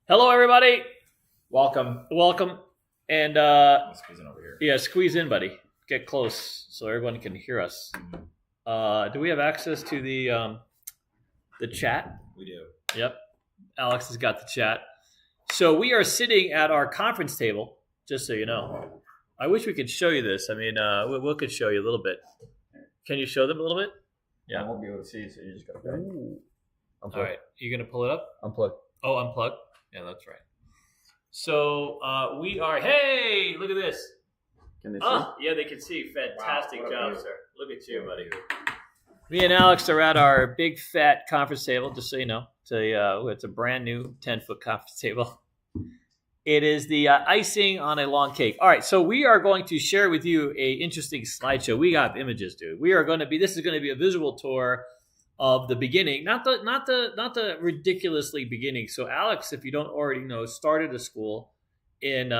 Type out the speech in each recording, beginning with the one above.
Hello, everybody. Welcome. And Squeeze in over here. yeah, squeeze in, buddy. Get close so everyone can hear us. Do we have access to the chat? We do. Yep. Alex has got the chat. So we are sitting at our conference table, just so you know. I wish we could show you this. I mean, we could show you a little bit. Can you show them a little bit? Yeah. I won't be able to see, so you just got to go. All right. You going to pull it up? Unplug. Oh, unplug? Yeah, that's right. So we are, hey, look at this. Can they see? Yeah, they can see. Fantastic Wow, job, sir. Look at you, buddy. Me and Alex are at our big fat conference table, just so you know. It's a brand new 10-foot conference table. It is the icing on a long cake. All right, so we are going to share with you a interesting slideshow. We got images, dude. This is going to be a visual tour of the beginning, not the ridiculously beginning. So Alex, if you don't already know, started a school in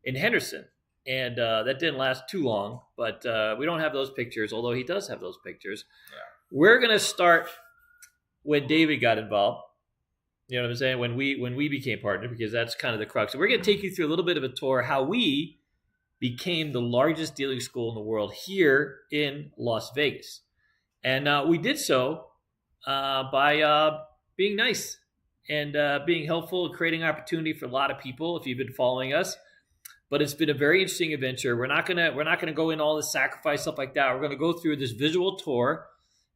Henderson, and that didn't last too long. But we don't have those pictures, although he does have those pictures. Yeah. We're gonna start when David got involved. You know what I'm saying? When we became partners, because that's kind of the crux. So we're gonna take you through a little bit of a tour how we became the largest dealing school in the world here in Las Vegas. And we did so by being nice and being helpful, creating opportunity for a lot of people. If you've been following us, but it's been a very interesting adventure. We're not gonna go in all the sacrifice stuff like that. We're gonna go through this visual tour,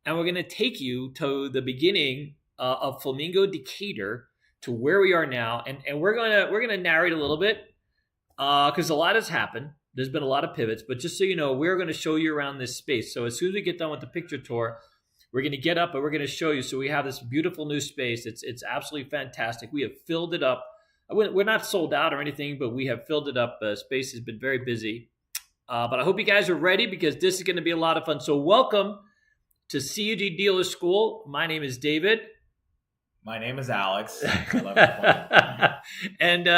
and we're gonna take you to the beginning of Flamingo Decatur to where we are now, and we're gonna narrate a little bit because a lot has happened. There's been a lot of pivots, but just so you know, we're going to show you around this space. So as soon as we get done with the picture tour, we're going to get up and we're going to show you. So we have this beautiful new space. It's absolutely fantastic. We have filled it up. We're not sold out or anything, but we have filled it up. Space has been very busy. But I hope you guys are ready because this is going to be a lot of fun. So welcome to CEG Dealer School. My name is David. My name is Alex. I love it. And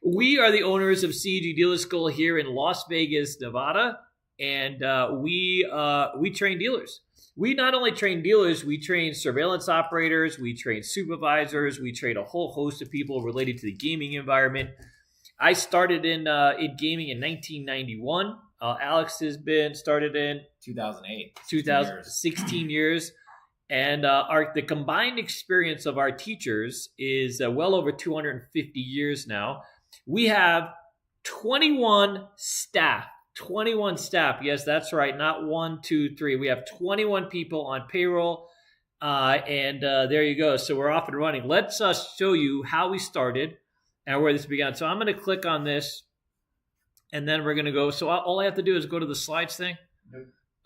we are the owners of CEG Dealer School here in Las Vegas, Nevada, and we train dealers. We not only train dealers, we train surveillance operators, we train supervisors, we train a whole host of people related to the gaming environment. I started in gaming in 1991. Alex has been started in 2008. 16 years. And the combined experience of our teachers is well over 250 years now. We have 21 staff. 21 staff. Yes, that's right. Not 1, 2, 3. We have 21 people on payroll. And there you go. So we're off and running. Let's show you how we started and where this began. So I'm going to click on this. And then we're going to go. So all I have to do is go to the slides thing.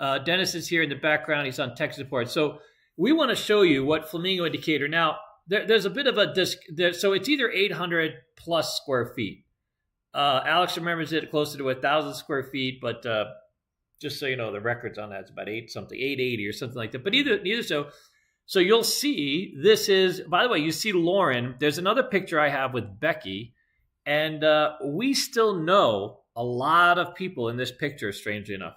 Dennis is here in the background. He's on tech support. So we want to show you what Flamingo Decatur. Now, there's a bit of a disc. So it's either 800 plus square feet. Alex remembers it closer to 1,000 square feet, but just so you know, the records on that is about 880 or something like that. But either so. So you'll see this is, by the way, you see Lauren. There's another picture I have with Becky, and we still know a lot of people in this picture, strangely enough.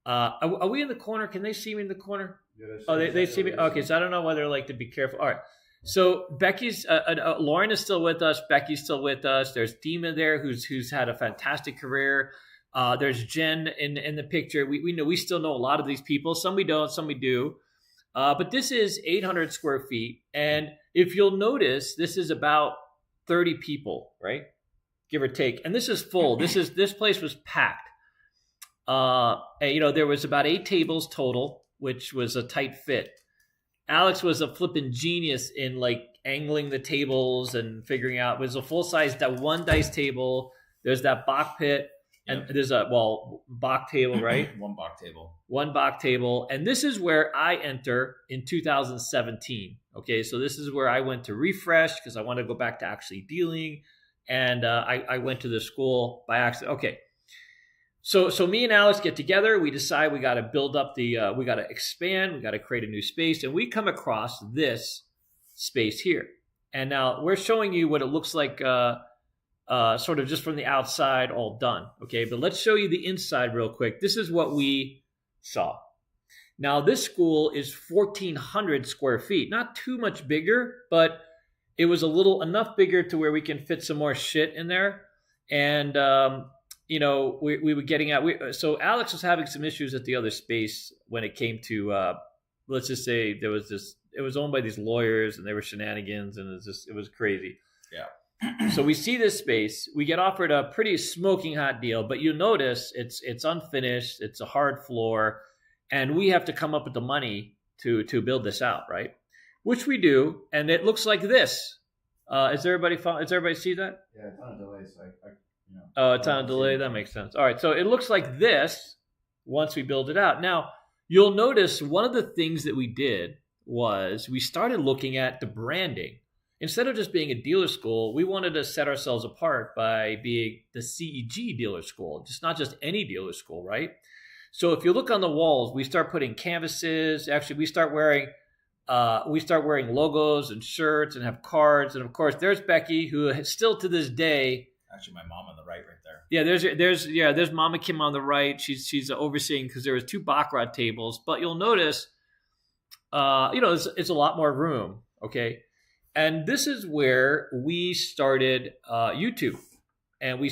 Are we in the corner? Can they see me in the corner? Oh, they see me? Okay, so I don't know whether to be careful. All right. So Becky's, Lauren is still with us. Becky's still with us. There's Dima there who's had a fantastic career. There's Jen in the picture. We still know a lot of these people. Some we don't, some we do. But this is 800 square feet. And if you'll notice, this is about 30 people, right? Give or take. And this is full. This place was packed. There was about 8 tables total, which was a tight fit. Alex was a flippin' genius in angling the tables and figuring out. It was a full size, that one dice table. There's that Bach pit, and there's Bach table, right? One Bach table. One Bach table, and this is where I enter in 2017. Okay, so this is where I went to refresh because I want to go back to actually dealing, and I went to the school by accident. Okay. So me and Alex get together. We decide we got to build up we got to expand. We got to create a new space. And we come across this space here. And now we're showing you what it looks like sort of just from the outside, all done. Okay, but let's show you the inside real quick. This is what we saw. Now, this school is 1,400 square feet. Not too much bigger, but it was a little enough bigger to where we can fit some more shit in there. And, we were getting out. So Alex was having some issues at the other space when it came to, let's just say it was owned by these lawyers and they were shenanigans and it was crazy. Yeah. So we see this space, we get offered a pretty smoking hot deal, but you notice it's unfinished. It's a hard floor and we have to come up with the money to build this out. Right. Which we do. And it looks like this. Does everybody see that? Yeah, it's on a delay, so Oh, it's on a delay. That makes sense. All right. So it looks like this once we build it out. Now, you'll notice one of the things that we did was we started looking at the branding. Instead of just being a dealer school, we wanted to set ourselves apart by being the CEG dealer school, just not just any dealer school, right? So if you look on the walls, we start putting canvases. Actually, we start wearing logos and shirts and have cards. And of course, there's Becky, who still to this day. Actually, my mom on the right there. Yeah, there's Mama Kim on the right. She's overseeing because there was 2 Baccarat tables. But you'll notice, it's a lot more room. Okay, and this is where we started YouTube, and we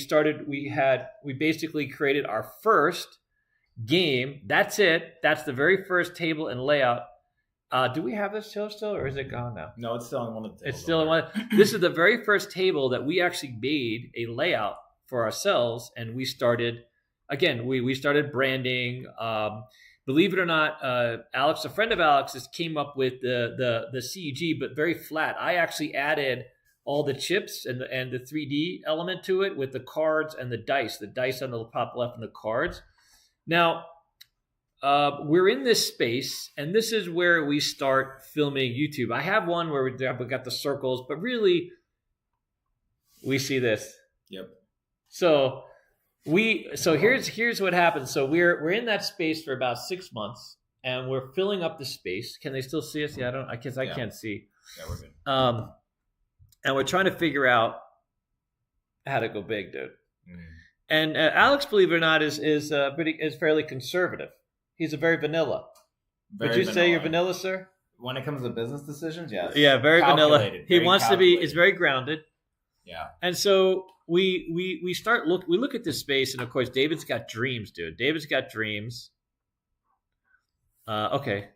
basically created our first game. That's it. That's the very first table and layout. Do we have this still, or is it gone now? No, it's still in one of the tables. It's still in one. This is the very first table that we actually made a layout for ourselves, and we started. Again, we started branding. Believe it or not, Alex, a friend of Alex's, came up with the CEG, but very flat. I actually added all the chips and the 3D element to it with the cards and the dice on the top left and the cards. Now. We're in this space, and this is where we start filming YouTube. I have one where we got the circles, but really, we see this. Yep. So here's what happens. So we're in that space for about 6 months, and we're filling up the space. Can they still see us? Yeah, I can't see. Yeah, we're good. And we're trying to figure out how to go big, dude. Mm. And Alex, believe it or not, is fairly conservative. He's a very vanilla. Would you say you're vanilla, sir? When it comes to business decisions, yes. Yeah, very vanilla. He wants to be. Is very grounded. Yeah. And so we look at this space, and of course, David's got dreams, dude. David's got dreams. Okay.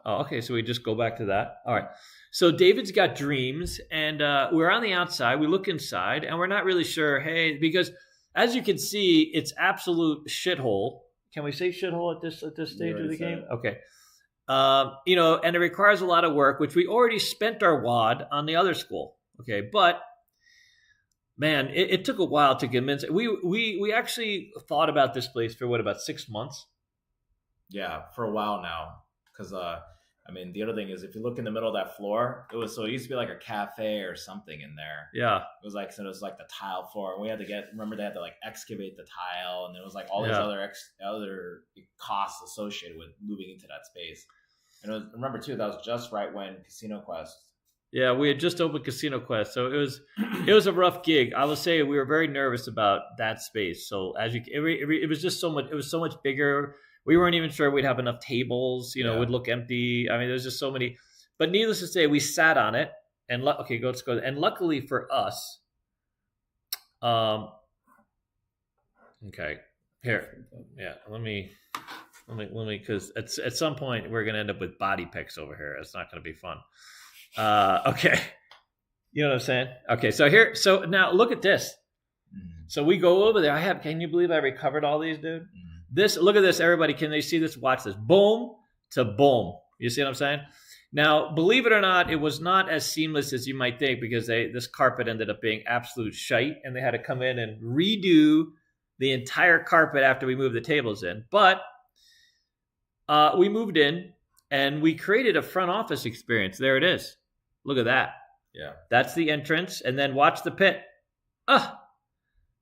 Oh, okay. So we just go back to that. All right. So David's got dreams, and we're on the outside. We look inside, and we're not really sure. Hey, because as you can see, it's absolute shithole. Can we say shithole at this stage of the game? Okay. And it requires a lot of work, which we already spent our wad on the other school. Okay. But man, it took a while to convince. We actually thought about this place for about 6 months? Yeah, for a while now. Because the other thing is, if you look in the middle of that floor, it used to be like a cafe or something in there. Yeah. It was like the tile floor, and we had to remember they had to like excavate the tile, and there was like all these other costs associated with moving into that space. And remember too, that was just right when Casino Quest. Yeah, we had just opened Casino Quest, so it was a rough gig. I will say we were very nervous about that space. So it was just so much. It was so much bigger. We weren't even sure we'd have enough tables. It would look empty. I mean, there's just so many. But needless to say, we sat on it. And let's go. And luckily for us, okay, here, yeah. Let me, because at some point we're gonna end up with body pics over here. It's not gonna be fun. Okay, you know what I'm saying? Okay, so now look at this. Mm-hmm. So we go over there. Can you believe I recovered all these, dude? Mm-hmm. Look at this, everybody. Can they see this? Watch this. Boom to boom. You see what I'm saying? Now, believe it or not, it was not as seamless as you might think, because this carpet ended up being absolute shite, and they had to come in and redo the entire carpet after we moved the tables in. But we moved in, and we created a front office experience. There it is. Look at that. Yeah. That's the entrance, and then watch the pit.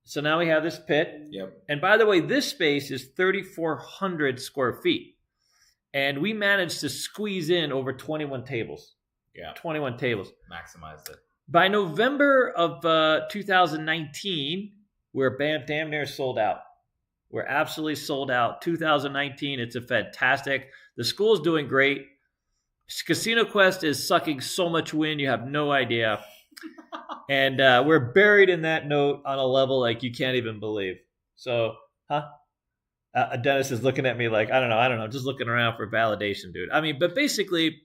So now we have this pit. Yep. And by the way, this space is 3,400 square feet. And we managed to squeeze in over 21 tables. Yeah. 21 tables. Maximized it. By November of 2019, we're damn near sold out. We're absolutely sold out. 2019, it's a fantastic. The school's doing great. Casino Quest is sucking so much wind, you have no idea. And we're buried in that note on a level like you can't even believe. So, Dennis is looking at me like, I don't know, just looking around for validation, dude. I mean, but basically,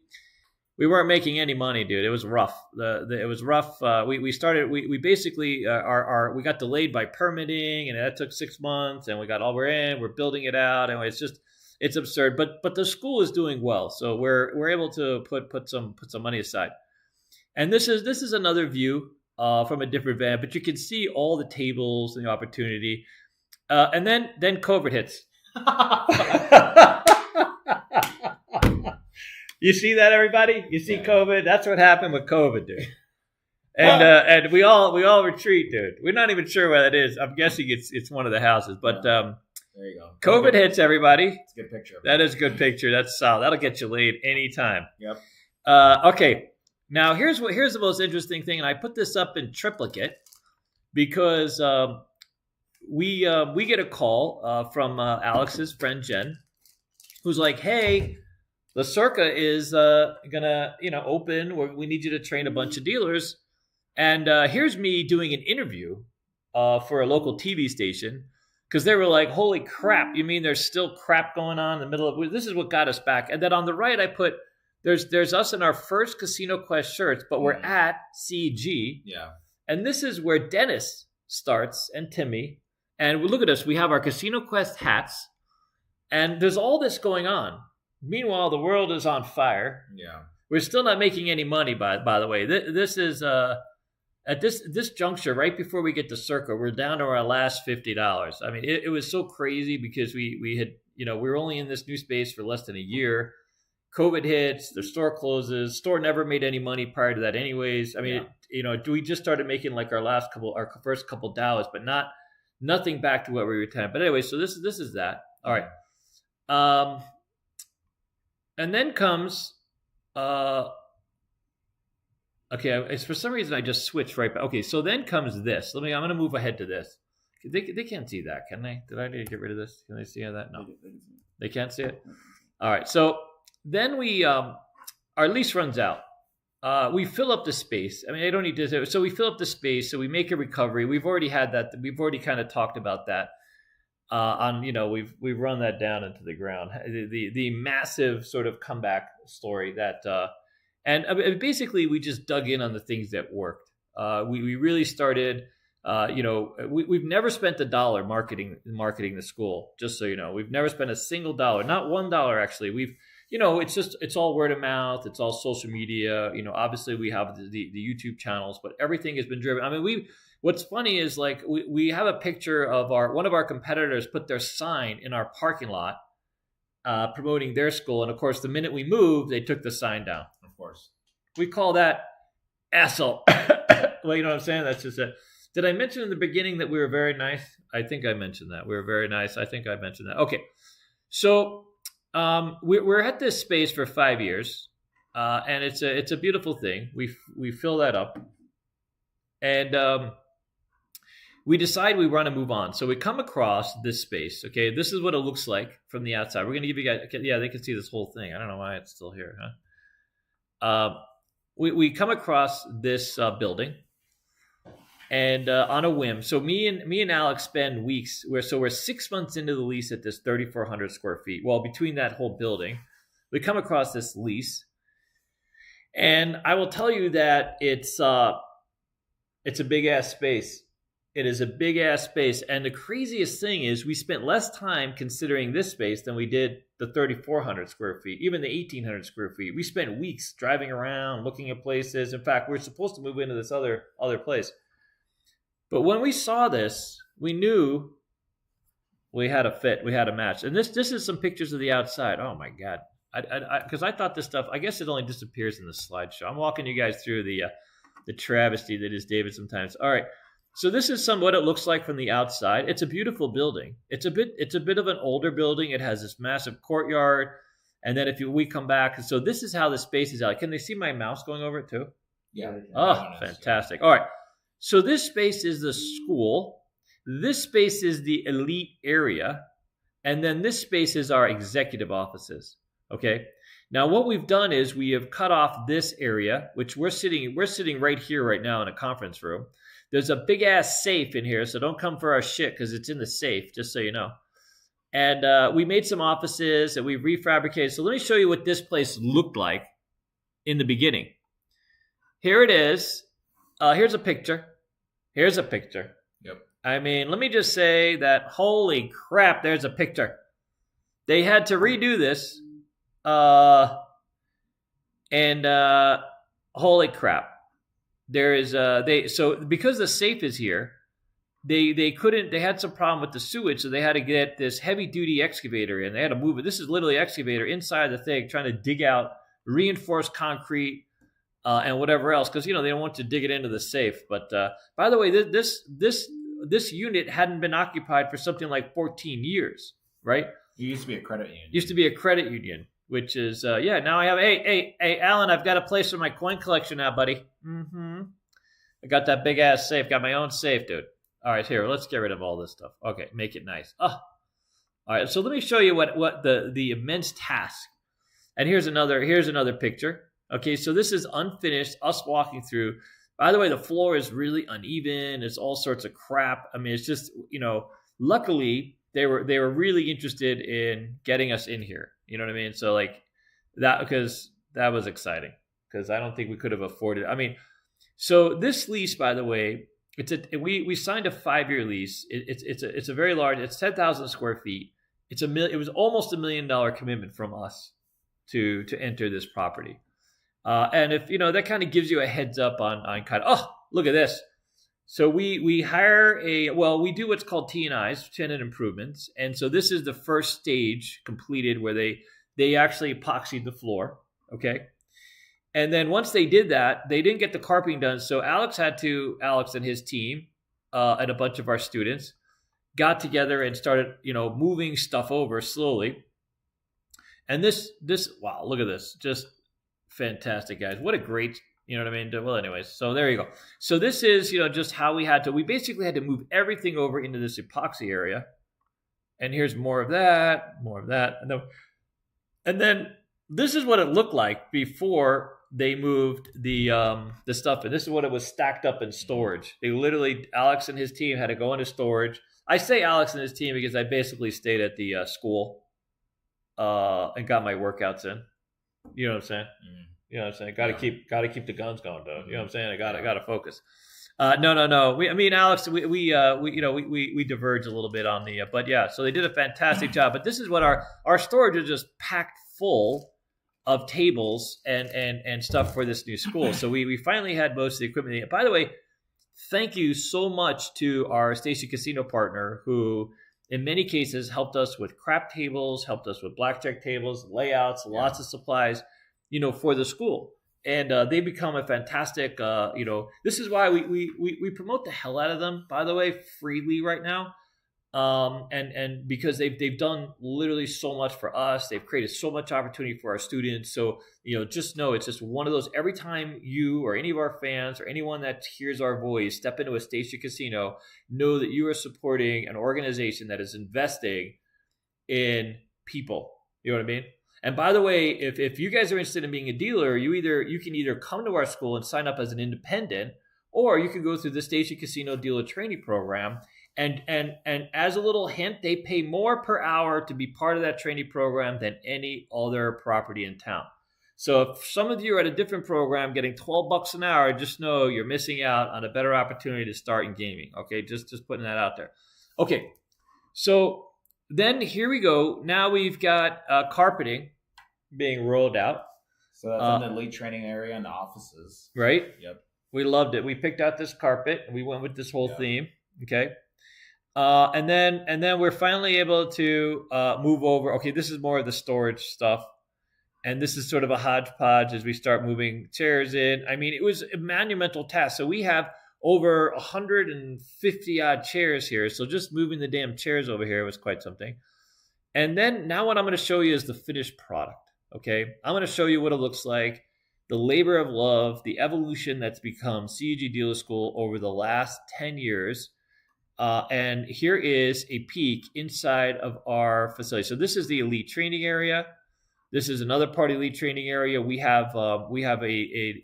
we weren't making any money, dude. It was rough. It was rough. We started. We basically we got delayed by permitting, and that took 6 months. And we're in. We're building it out, and it's absurd. But the school is doing well, so we're able to put some money aside. And this is another view from a different van, but you can see all the tables and the opportunity. And then COVID hits. You see that, everybody? You see COVID? That's what happened with COVID, dude. And we all retreat, dude. We're not even sure where that is. I'm guessing it's one of the houses. But there you go. COVID hits, everybody. It's a good picture. That is a good picture. That's solid. That'll get you laid anytime. Yep. Okay. Now here's the most interesting thing, and I put this up in triplicate because we get a call from Alex's friend Jen, who's like, "Hey, the Circa is gonna open. We need you to train a bunch of dealers." And here's me doing an interview for a local TV station because they were like, "Holy crap! You mean there's still crap going on in the middle of this?" Is what got us back. And then on the right, I put there's us in our first Casino Quest shirts, but we're at CEG. Yeah. And this is where Dennis starts and Timmy. And look at us. We have our Casino Quest hats, and there's all this going on. Meanwhile, the world is on fire. Yeah. We're still not making any money, by the way. This is at this juncture, right before we get to Circa, we're down to our last $50. I mean, it was so crazy because we had, we were only in this new space for less than a year. COVID hits, the store closes. Store never made any money prior to that anyways. I mean, we just started making like our first couple dollars, but nothing back to what we were at. But anyway, so this is that. All right. And then comes, okay, for some reason I just switched right back. Okay, so then comes this. I'm going to move ahead to this. They can't see that, can they? Did I need to get rid of this? Can they see that? No. They can't see it? All right, so then our lease runs out. We fill up the space. I mean, I don't need to. So we fill up the space, so we make a recovery. We've already had that. We've already kind of talked about that. We've run that down into the ground. The massive sort of comeback story that, and basically we just dug in on the things that worked. We really started. We've never spent $1 marketing the school. Just so you know, we've never spent a single dollar, not $1 actually. We've, it's all word of mouth. It's all social media. Obviously we have the YouTube channels, but everything has been driven. I mean, what's funny is like we have a picture of one of our competitors put their sign in our parking lot promoting their school. And of course, the minute we moved, they took the sign down. Of course. We call that asshole. Well, you know what I'm saying? That's just it. Did I mention in the beginning that we were very nice? I think I mentioned that. We were very nice. I think I mentioned that. Okay. So we're at this space for 5 years. And it's a beautiful thing. We fill that up. And we decide we want to move on. So we come across this space. Okay, this is what it looks like from the outside. We're going to give you guys, yeah, they can see this whole thing. I don't know why it's still here, huh? We come across this building, and on a whim. So me and Alex spend weeks. We're 6 months into the lease at this 3,400 square feet. Well, between that whole building, we come across this lease, and I will tell you that it's a big ass space. It is a big ass space. And the craziest thing is we spent less time considering this space than we did the 3,400 square feet, even the 1,800 square feet. We spent weeks driving around, looking at places. In fact, we're supposed to move into this other place. But when we saw this, we knew we had a fit, we had a match. And this is some pictures of the outside. Oh my God. Because I thought this stuff, I guess it only disappears in the slideshow. I'm walking you guys through the travesty that is David sometimes. All right. So this is what it looks like from the outside. It's a beautiful building. It's a bit of an older building. It has this massive courtyard. And then we come back, so this is how the space is out. Can they see my mouse going over it too? Yeah. Oh, fantastic. All right. So this space is the school. This space is the elite area. And then this space is our executive offices. Okay. Now, what we've done is we have cut off this area, which we're sitting right here right now in a conference room. There's a big ass safe in here, so don't come for our shit because it's in the safe, just so you know. And we made some offices and we refabricated. So let me show you what this place looked like in the beginning. Here it is. Here's a picture. Here's a picture. Yep. I mean, let me just say that, holy crap, there's a picture. They had to redo this. Holy crap. There is, so because the safe is here, they had some problem with the sewage, so they had to get this heavy duty excavator in. They had to move it. This is literally excavator inside the thing, trying to dig out reinforced concrete, and whatever else, because they don't want to dig it into the safe. But by the way, this unit hadn't been occupied for something like 14 years, right? It used to be a credit union. Used to be a credit union, which is now I have hey Alan, I've got a place for my coin collection now, buddy. Mm-hmm. I got that big ass safe, got my own safe, dude. All right, here, let's get rid of all this stuff. Okay, make it nice. All right, so let me show you what the immense task. And here's another picture. Okay, so this is unfinished, us walking through. By the way, the floor is really uneven. It's all sorts of crap. I mean, it's just, luckily they were really interested in getting us in here. You know what I mean? So like that, because that was exciting, because I don't think we could have afforded. I mean, so this lease, by the way, we signed a 5-year lease. It's a very large. It's 10,000 square feet. It was almost $1 million commitment from us to enter this property. And if that kind of gives you a heads up on kind of, look at this. So we hire we do what's called T&Is, tenant improvements, and so this is the first stage completed where they actually epoxied the floor, okay. And then once they did that, they didn't get the carpeting done. So Alex and his team and a bunch of our students got together and started, moving stuff over slowly. And this, wow, look at this. Just fantastic, guys. What a great, you know what I mean? Well, anyways, so there you go. So this is, just how we basically had to move everything over into this epoxy area. And here's more of that. And then this is what it looked like before they moved the stuff in. This is what it was stacked up in storage. They literally, Alex and his team had to go into storage. I say Alex and his team because I basically stayed at the school and got my workouts in. You know what I'm saying? Mm. You know what I'm saying? Got to keep the guns going, though. You know what I'm saying? I got to focus. No. Me and Alex, we diverge a little bit on the, but yeah. So they did a fantastic job. But this is what our storage is just packed full of tables and stuff for this new school. So we finally had most of the equipment. By the way, thank you so much to our Station Casino partner who, in many cases, helped us with crap tables, helped us with blackjack tables, layouts, lots of supplies, for the school. And they become a fantastic, this is why we promote the hell out of them, by the way, freely right now. And because they've done literally so much for us. They've created so much opportunity for our students. So, just know it's just one of those, every time you or any of our fans or anyone that hears our voice step into a Station Casino, know that you are supporting an organization that is investing in people. You know what I mean? And by the way, if you guys are interested in being a dealer, you can either come to our school and sign up as an independent, or you can go through the Station Casino Dealer Training Program. And as a little hint, they pay more per hour to be part of that training program than any other property in town. So if some of you are at a different program getting $12 an hour, just know you're missing out on a better opportunity to start in gaming. Okay, just putting that out there. Okay, so then here we go. Now we've got carpeting being rolled out. So that's in the elite training area and the offices. Right? Yep. We loved it. We picked out this carpet and we went with this whole theme. Okay. And then we're finally able to move over. Okay, this is more of the storage stuff. And this is sort of a hodgepodge as we start moving chairs in. I mean, it was a monumental task. So we have over 150 odd chairs here. So just moving the damn chairs over here was quite something. And then now what I'm going to show you is the finished product. Okay, I'm going to show you what it looks like, the labor of love, the evolution that's become CEG Dealer School over the last 10 years. And here is a peek inside of our facility. So this is the elite training area. This is another part of elite training area. We have a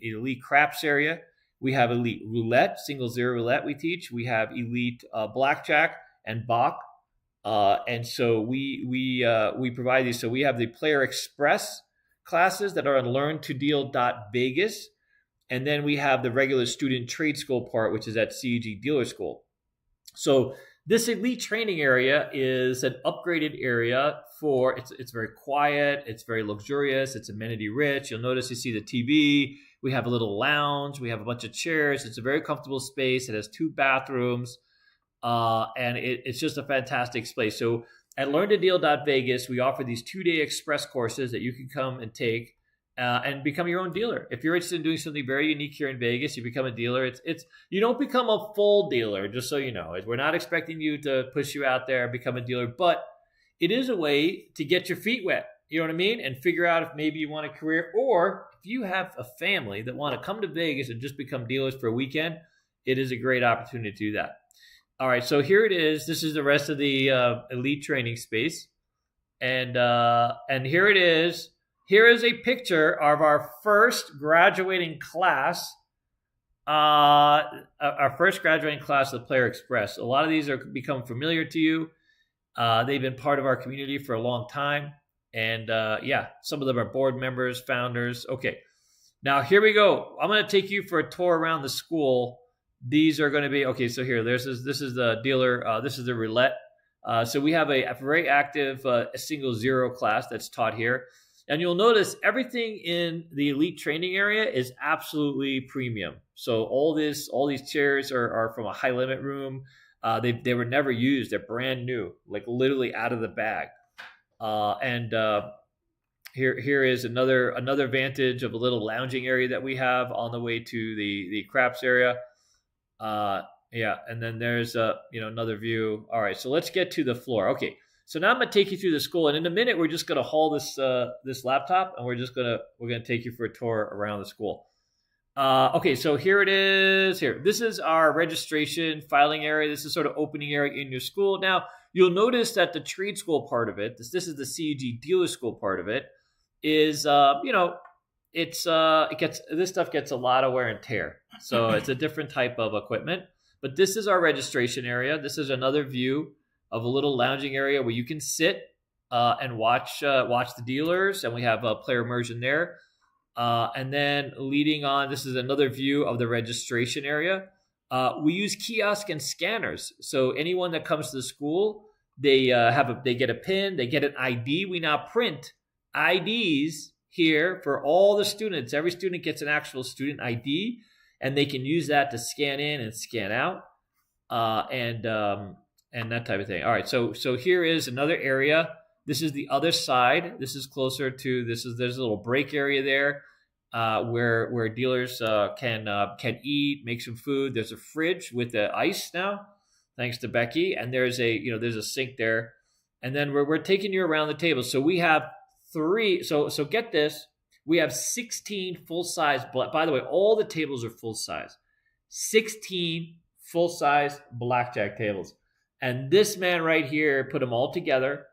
elite craps area. We have elite roulette, single zero roulette we teach. We have elite blackjack and Bach. And so we provide these. So we have the Player Express classes that are on learntodeal.vegas. And then we have the regular student trade school part, which is at CEG Dealer School. So this elite training area is an upgraded area for, it's very quiet, it's very luxurious, it's amenity rich. You'll notice you see the TV, we have a little lounge, we have a bunch of chairs. It's a very comfortable space. It has 2 bathrooms, and it's just a fantastic space. So at learntodeal.vegas, we offer these 2-day express courses that you can come and take and become your own dealer. If you're interested in doing something very unique here in Vegas, you become a dealer. It's you don't become a full dealer, just so you know. We're not expecting you to push you out there and become a dealer, but it is a way to get your feet wet. You know what I mean? And figure out if maybe you want a career, or if you have a family that want to come to Vegas and just become dealers for a weekend, it is a great opportunity to do that. All right, so here it is. This is the rest of the elite training space, and here it is. Here is a picture of our first graduating class. Our first graduating class of the Player Express. A lot of these are become familiar to you. They've been part of our community for a long time. And some of them are board members, founders. Okay, now here we go. I'm going to take you for a tour around the school. These are going to be, okay, so here, this is the dealer. This is the roulette. So we have a very active single zero class that's taught here. And you'll notice everything in the elite training area is absolutely premium. So all these chairs are from a high limit room. They were never used. They're brand new, like literally out of the bag. Here is another vantage of a little lounging area that we have on the way to the craps area. And then there's another view. All right, so let's get to the floor. Okay. So now I'm going to take you through the school, and in a minute we're just going to haul this laptop, and we're going to take you for a tour around the school. Okay, so here it is. Here, this is our registration filing area. This is sort of opening area in your school. Now you'll notice that the trade school part of it, this is the CEG Dealer School part of it, is this stuff gets a lot of wear and tear. So it's a different type of equipment. But this is our registration area. This is another view of a little lounging area where you can sit and watch the dealers, and we have a player immersion there. And then leading on, this is another view of the registration area. We use kiosk and scanners, so anyone that comes to the school, they get a pin, they get an ID. We now print IDs here for all the students. Every student gets an actual student ID, and they can use that to scan in and scan out, and that type of thing. All right, so here is another area. This is the other side. This is closer to there's a little break area there where dealers can eat, make some food. There's a fridge with the ice now, thanks to Becky, and there's a sink there. And then we're taking you around the table. So we have 3. So get this. We have 16 full size. By the way, all the tables are full size. 16 full size blackjack tables. And this man right here put them all together.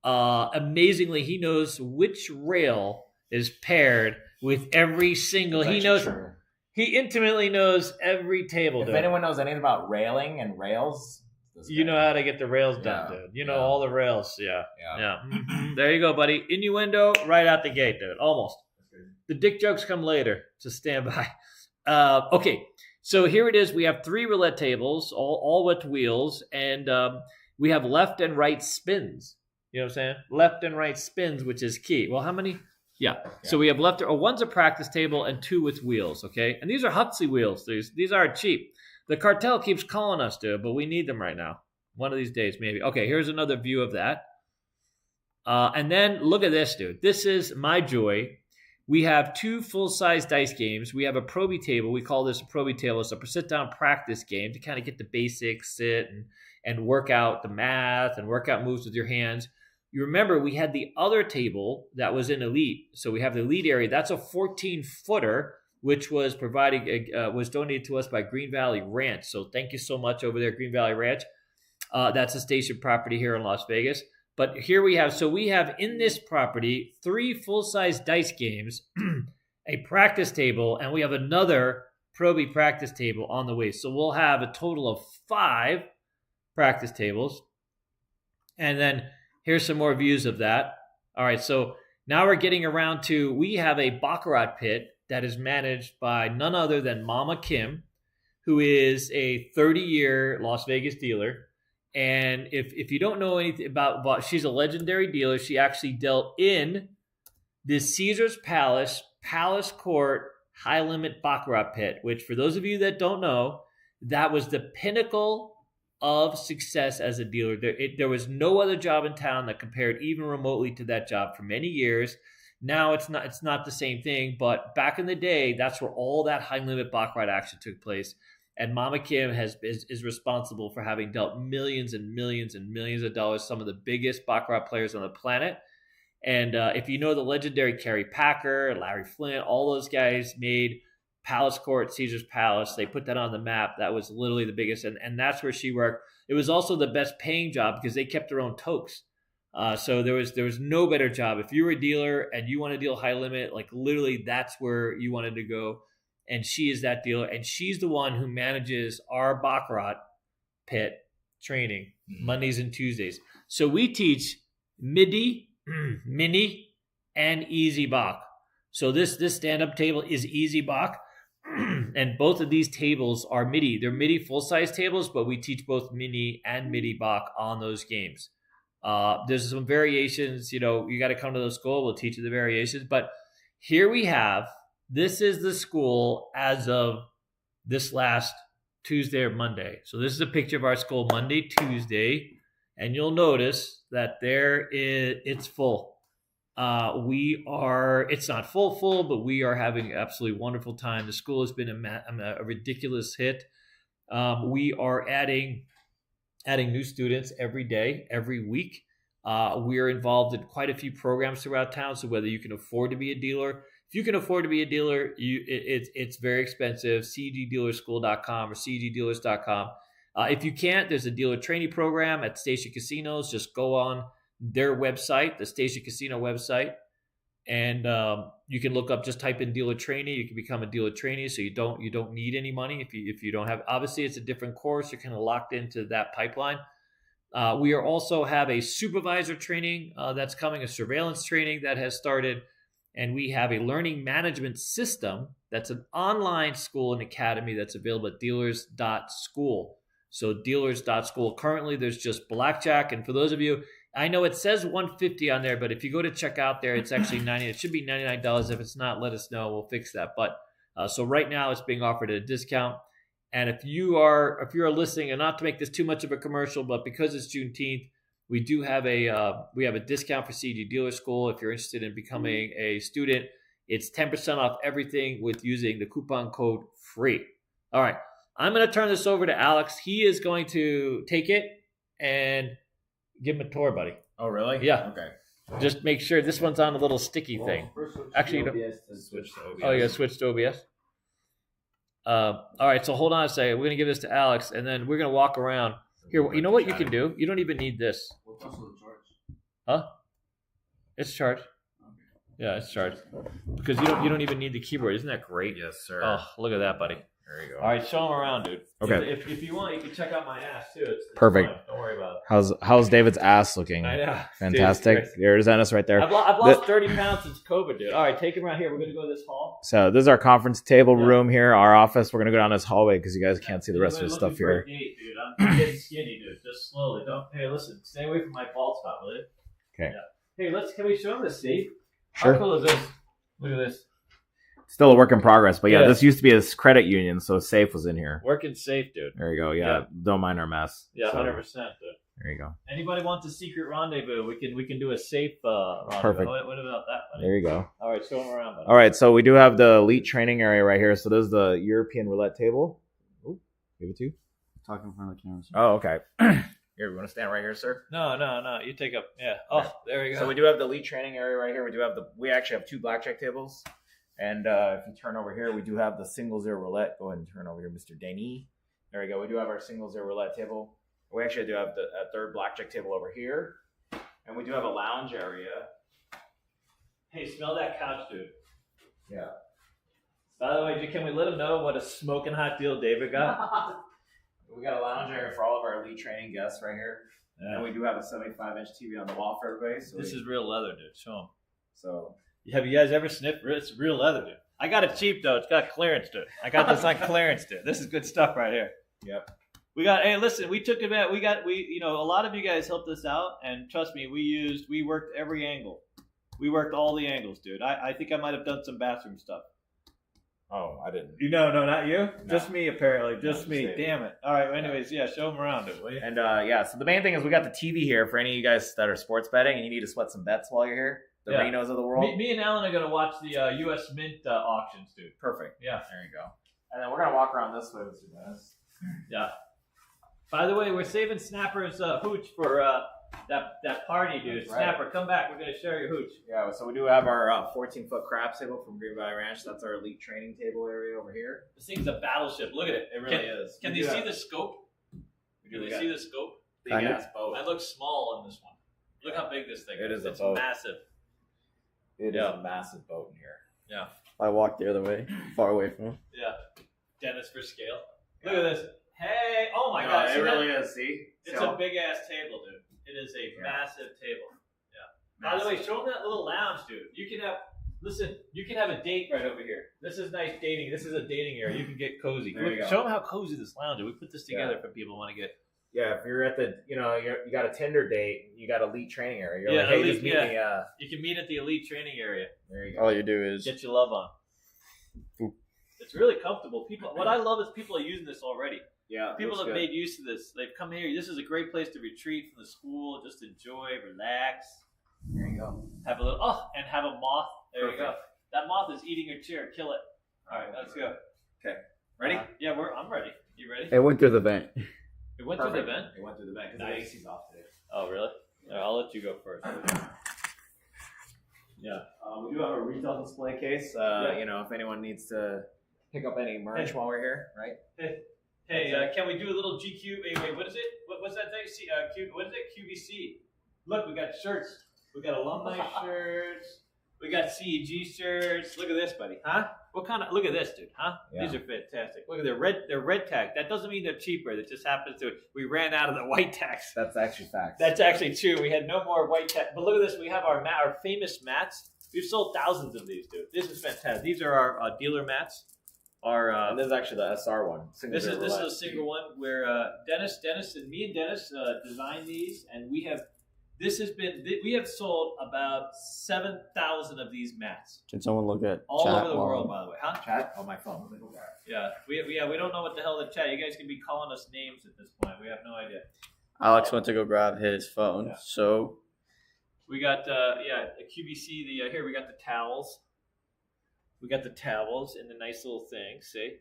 Amazingly, he knows which rail is paired with every single. He knows. True. He intimately knows every table. If anyone knows anything about railing and rails, you know how to get the rails done, dude. You know all the rails. Yeah. Mm-hmm. There you go, buddy. Innuendo right out the gate, dude. Almost. The dick jokes come later, so stand by. Okay. So here it is. We have 3 roulette tables, all with wheels, and we have left and right spins. You know what I'm saying? Left and right spins, which is key. Well, how many? Yeah. So we have one's a practice table and 2 with wheels, okay? And these are Huxley wheels. These aren't cheap. The cartel keeps calling us, dude, but we need them right now. One of these days, maybe. Okay, here's another view of that. And then look at this, dude. This is my joy. We have 2 full-size dice games. We have a probie table. We call this a probie table. It's a sit-down practice game to kind of get the basics, sit and work out the math and work out moves with your hands. You remember we had the other table that was in Elite. So we have the Elite area. That's a 14-footer, which was was donated to us by Green Valley Ranch. So thank you so much over there, Green Valley Ranch. That's a station property here in Las Vegas. But here we have in this property 3 full-size dice games, a practice table, and we have another Proby practice table on the way. So we'll have a total of 5 practice tables. And then here's some more views of that. All right, so now we're getting around to, we have a Baccarat pit that is managed by none other than Mama Kim, who is a 30-year Las Vegas dealer. And if you don't know anything about, she's a legendary dealer. She actually dealt in the Caesar's Palace Court high-limit Baccarat pit, which for those of you that don't know, that was the pinnacle of success as a dealer. There was no other job in town that compared even remotely to that job for many years. Now it's not the same thing, but back in the day, that's where all that high-limit Baccarat action took place. And Mama Kim is responsible for having dealt millions and millions and millions of dollars, some of the biggest Baccarat players on the planet. And if you know the legendary Kerry Packer, Larry Flint, all those guys made Palace Court, Caesar's Palace. They put that on the map. That was literally the biggest. And that's where she worked. It was also the best paying job because they kept their own tokes. So there was no better job. If you were a dealer and you want to deal high limit, like literally that's where you wanted to go. And she is that dealer. And she's the one who manages our Baccarat pit training Mondays and Tuesdays. So we teach MIDI, mini, and easy Bach. So this stand-up table is easy Bach. And both of these tables are MIDI. They're MIDI full-size tables, but we teach both mini and MIDI Bach on those games. There's some variations. You got to come to the school. We'll teach you the variations. But here we have, this is the school as of this last Tuesday or Monday. So this is a picture of our school Monday, Tuesday. And you'll notice that it's full. It's not full, but we are having an absolutely wonderful time. The school has been a ridiculous hit. We are adding new students every day, every week. We are involved in quite a few programs throughout town. So whether you can afford to be a dealer, if you can afford to be a dealer, it's very expensive. CEGdealerschool.com or CEGdealers.com. If you can't, there's a dealer training program at Station Casinos. Just go on their website, the Station Casino website, and you can look up, just type in dealer trainee. You can become a dealer trainee, so you don't need any money if you don't have. Obviously, it's a different course. You're kind of locked into that pipeline. We are also have a supervisor training that's coming, a surveillance training that has started, and we have a learning management system that's an online school and academy that's available at dealers.school. So dealers.school. Currently, there's just Blackjack, and for those of you, I know it says $150 on there, but if you go to check out there, it's actually $90. It should be $99. If it's not, let us know. We'll fix that. But so right now, it's being offered at a discount. And if you are listening, and not to make this too much of a commercial, but because it's Juneteenth, we do have a discount for CEG Dealer School. If you're interested in becoming a student, it's 10% off everything with using the coupon code FREE. All right, I'm going to turn this over to Alex. He is going to take it and give him a tour, buddy. Oh, really? Yeah. Okay. Just make sure this one's on a little sticky thing. Actually, you don't. Switch to OBS. Oh, you got to switch to OBS. All right, so hold on a second. We're going to give this to Alex, and then we're going to walk around. Here, you know what you can do? You don't even need this. What's also the charge? Huh? It's charged. Yeah, it's charged. Because you don't even need the keyboard. Isn't that great? Yes, sir. Oh, look at that, buddy. There you go. All right, show him around, dude. Okay. If you want, you can check out my ass too. It's Perfect. fine. Don't worry about it. How's David's ass looking? I know. Fantastic. Dude, There's Ennis right there. I've lost 30 pounds since COVID, dude. All right, take him around here. We're going to go to this hall. So this is our conference table Yeah. room here, our office. We're gonna go down this hallway because you guys can't see the rest of the stuff here. Dude. I'm getting skinny, dude. Just slowly. Hey, listen. Stay away from my bald spot, will you? Okay. Yeah. Hey, can we show him this, Steve? Sure. How cool is this? Look at this. Still a work in progress, but yeah, Yeah. this used to be a credit union, so Safe was in here. Working safe, dude. There you go. Yeah. Don't mind our mess. Yeah, So, 100%, dude. there you go. Anybody wants a secret rendezvous? We can do a safe rendezvous. Perfect. What about that, buddy? There you go. All right, show them around, buddy. All right, so we do have the elite training area right here. So this is the European roulette table. Ooh, give it to you. Talk in front of the camera. Sir. Oh, okay. Here, we want to stand right here, sir. No. You take up. Yeah. Oh, there we go. So we do have the elite training area right here. We actually have 2 blackjack tables. And if you turn over here, we do have the single zero roulette. Go ahead and turn over here, Mr. Danny. There we go. We do have our single zero roulette table. We actually do have a third blackjack table over here. And And we do have a lounge area. Hey, smell that couch, dude. Yeah. By the way, can we let them know what a smoking hot deal David got? We got a lounge area for all of our elite training guests right here. Yeah. And we do have a 75-inch TV on the wall for everybody. So This is real leather, dude. Show them. So Have you guys ever sniffed? It's real leather, dude. I got it cheap though. It's got clearance, dude. I got this on clearance, dude. This is good stuff right here. Yep. We got. Hey, listen. We took it back. A lot of you guys helped us out, and trust me, we worked every angle. We worked all the angles, dude. I think I might have done some bathroom stuff. Oh, I didn't. No, not you. No. Just me, apparently. Just just me. David. Damn it. All right. Anyways, yeah. Show them around, dude. Will you? And so the main thing is we got the TV here for any of you guys that are sports betting and you need to sweat some bets while you're here. The Yeah. Renos of the world. Me and Alan are gonna watch the U.S. Mint auctions, dude. Perfect. Yeah. There you go. And then we're gonna walk around this way with you guys. Yeah. By the way, we're saving Snapper's hooch for that party, dude. That's right. Snapper, come back. We're gonna share your hooch. Yeah, so we do have our 14-foot crab table from Green Valley Ranch. That's our elite training table area over here. This thing's a battleship. Look at it. It really is. Can We they do see have- the scope? we Can do they got see the scope? big Kinda. ass boat. I look small on this one. Look how big this thing It is. is a It's boat. massive. It Yeah. is a massive boat in here. Yeah. I walked the other way, far away from him. Yeah. Dennis for scale. Look at this. Hey. Oh my No, God. it See that? really is. See? It's See a how- big ass table, dude. It is a Yeah. massive table. By the way, show them that little lounge, dude. You can have a date right over here. This is nice dating. This is a dating area. You can get cozy. There you go. Show them how cozy this lounge is. We put this together Yeah. for people who want to get. Yeah, if you're at the, you got a Tinder date, you got elite training area. You're Yeah, like, hey, elite, just meet yeah. me. You can meet at the elite training area. There you go. All you do is Get your love on. Oop. It's really comfortable. What I love is people are using this already. Yeah, People looks have good. made use of this. They've come here. This is a great place to retreat from the school. Just enjoy, relax, There you go. have a little. Oh, and have a moth. There you go. Perfect. That moth is eating your chair. Kill it. All right, let's go. Ready? Yeah, I'm ready. You ready? it went through the vent. It went through the Perfect. vent. It went through the vent because Nice. the AC's off today. Oh, really? All right, I'll let you go first. Yeah. We do have a retail display case. Yeah. If anyone needs to pick up any merch Hey. while we're here, right? Hey, can we do a little GQ? Wait, what is it? What's that thing? What is it? QVC. Look, we got shirts. We got alumni shirts. We got CEG shirts. Look at this, buddy. Huh? What kind of? Look at this, dude. Huh? Yeah. These are fantastic. Look at their red. They're red tag. That doesn't mean they're cheaper. That just happens to. We ran out of the white tags. That's actually facts. That's actually true. We had no more white tag. But look at this. We have our famous mats. We've sold thousands of these, dude. This is fantastic. These are our dealer mats. and this is actually the SR one. This is a single one where Dennis and me and Dennis designed these, and we have sold about 7,000 of these mats Can someone look at all chat over the while- world, by the way, huh? Chat on my phone. Yeah, we don't know what the hell to chat. You guys can be calling us names at this point. We have no idea. Alex went to go grab his phone, Yeah. so We got the QVC. Here we got the towels. We got the towels in the nice little thing. See.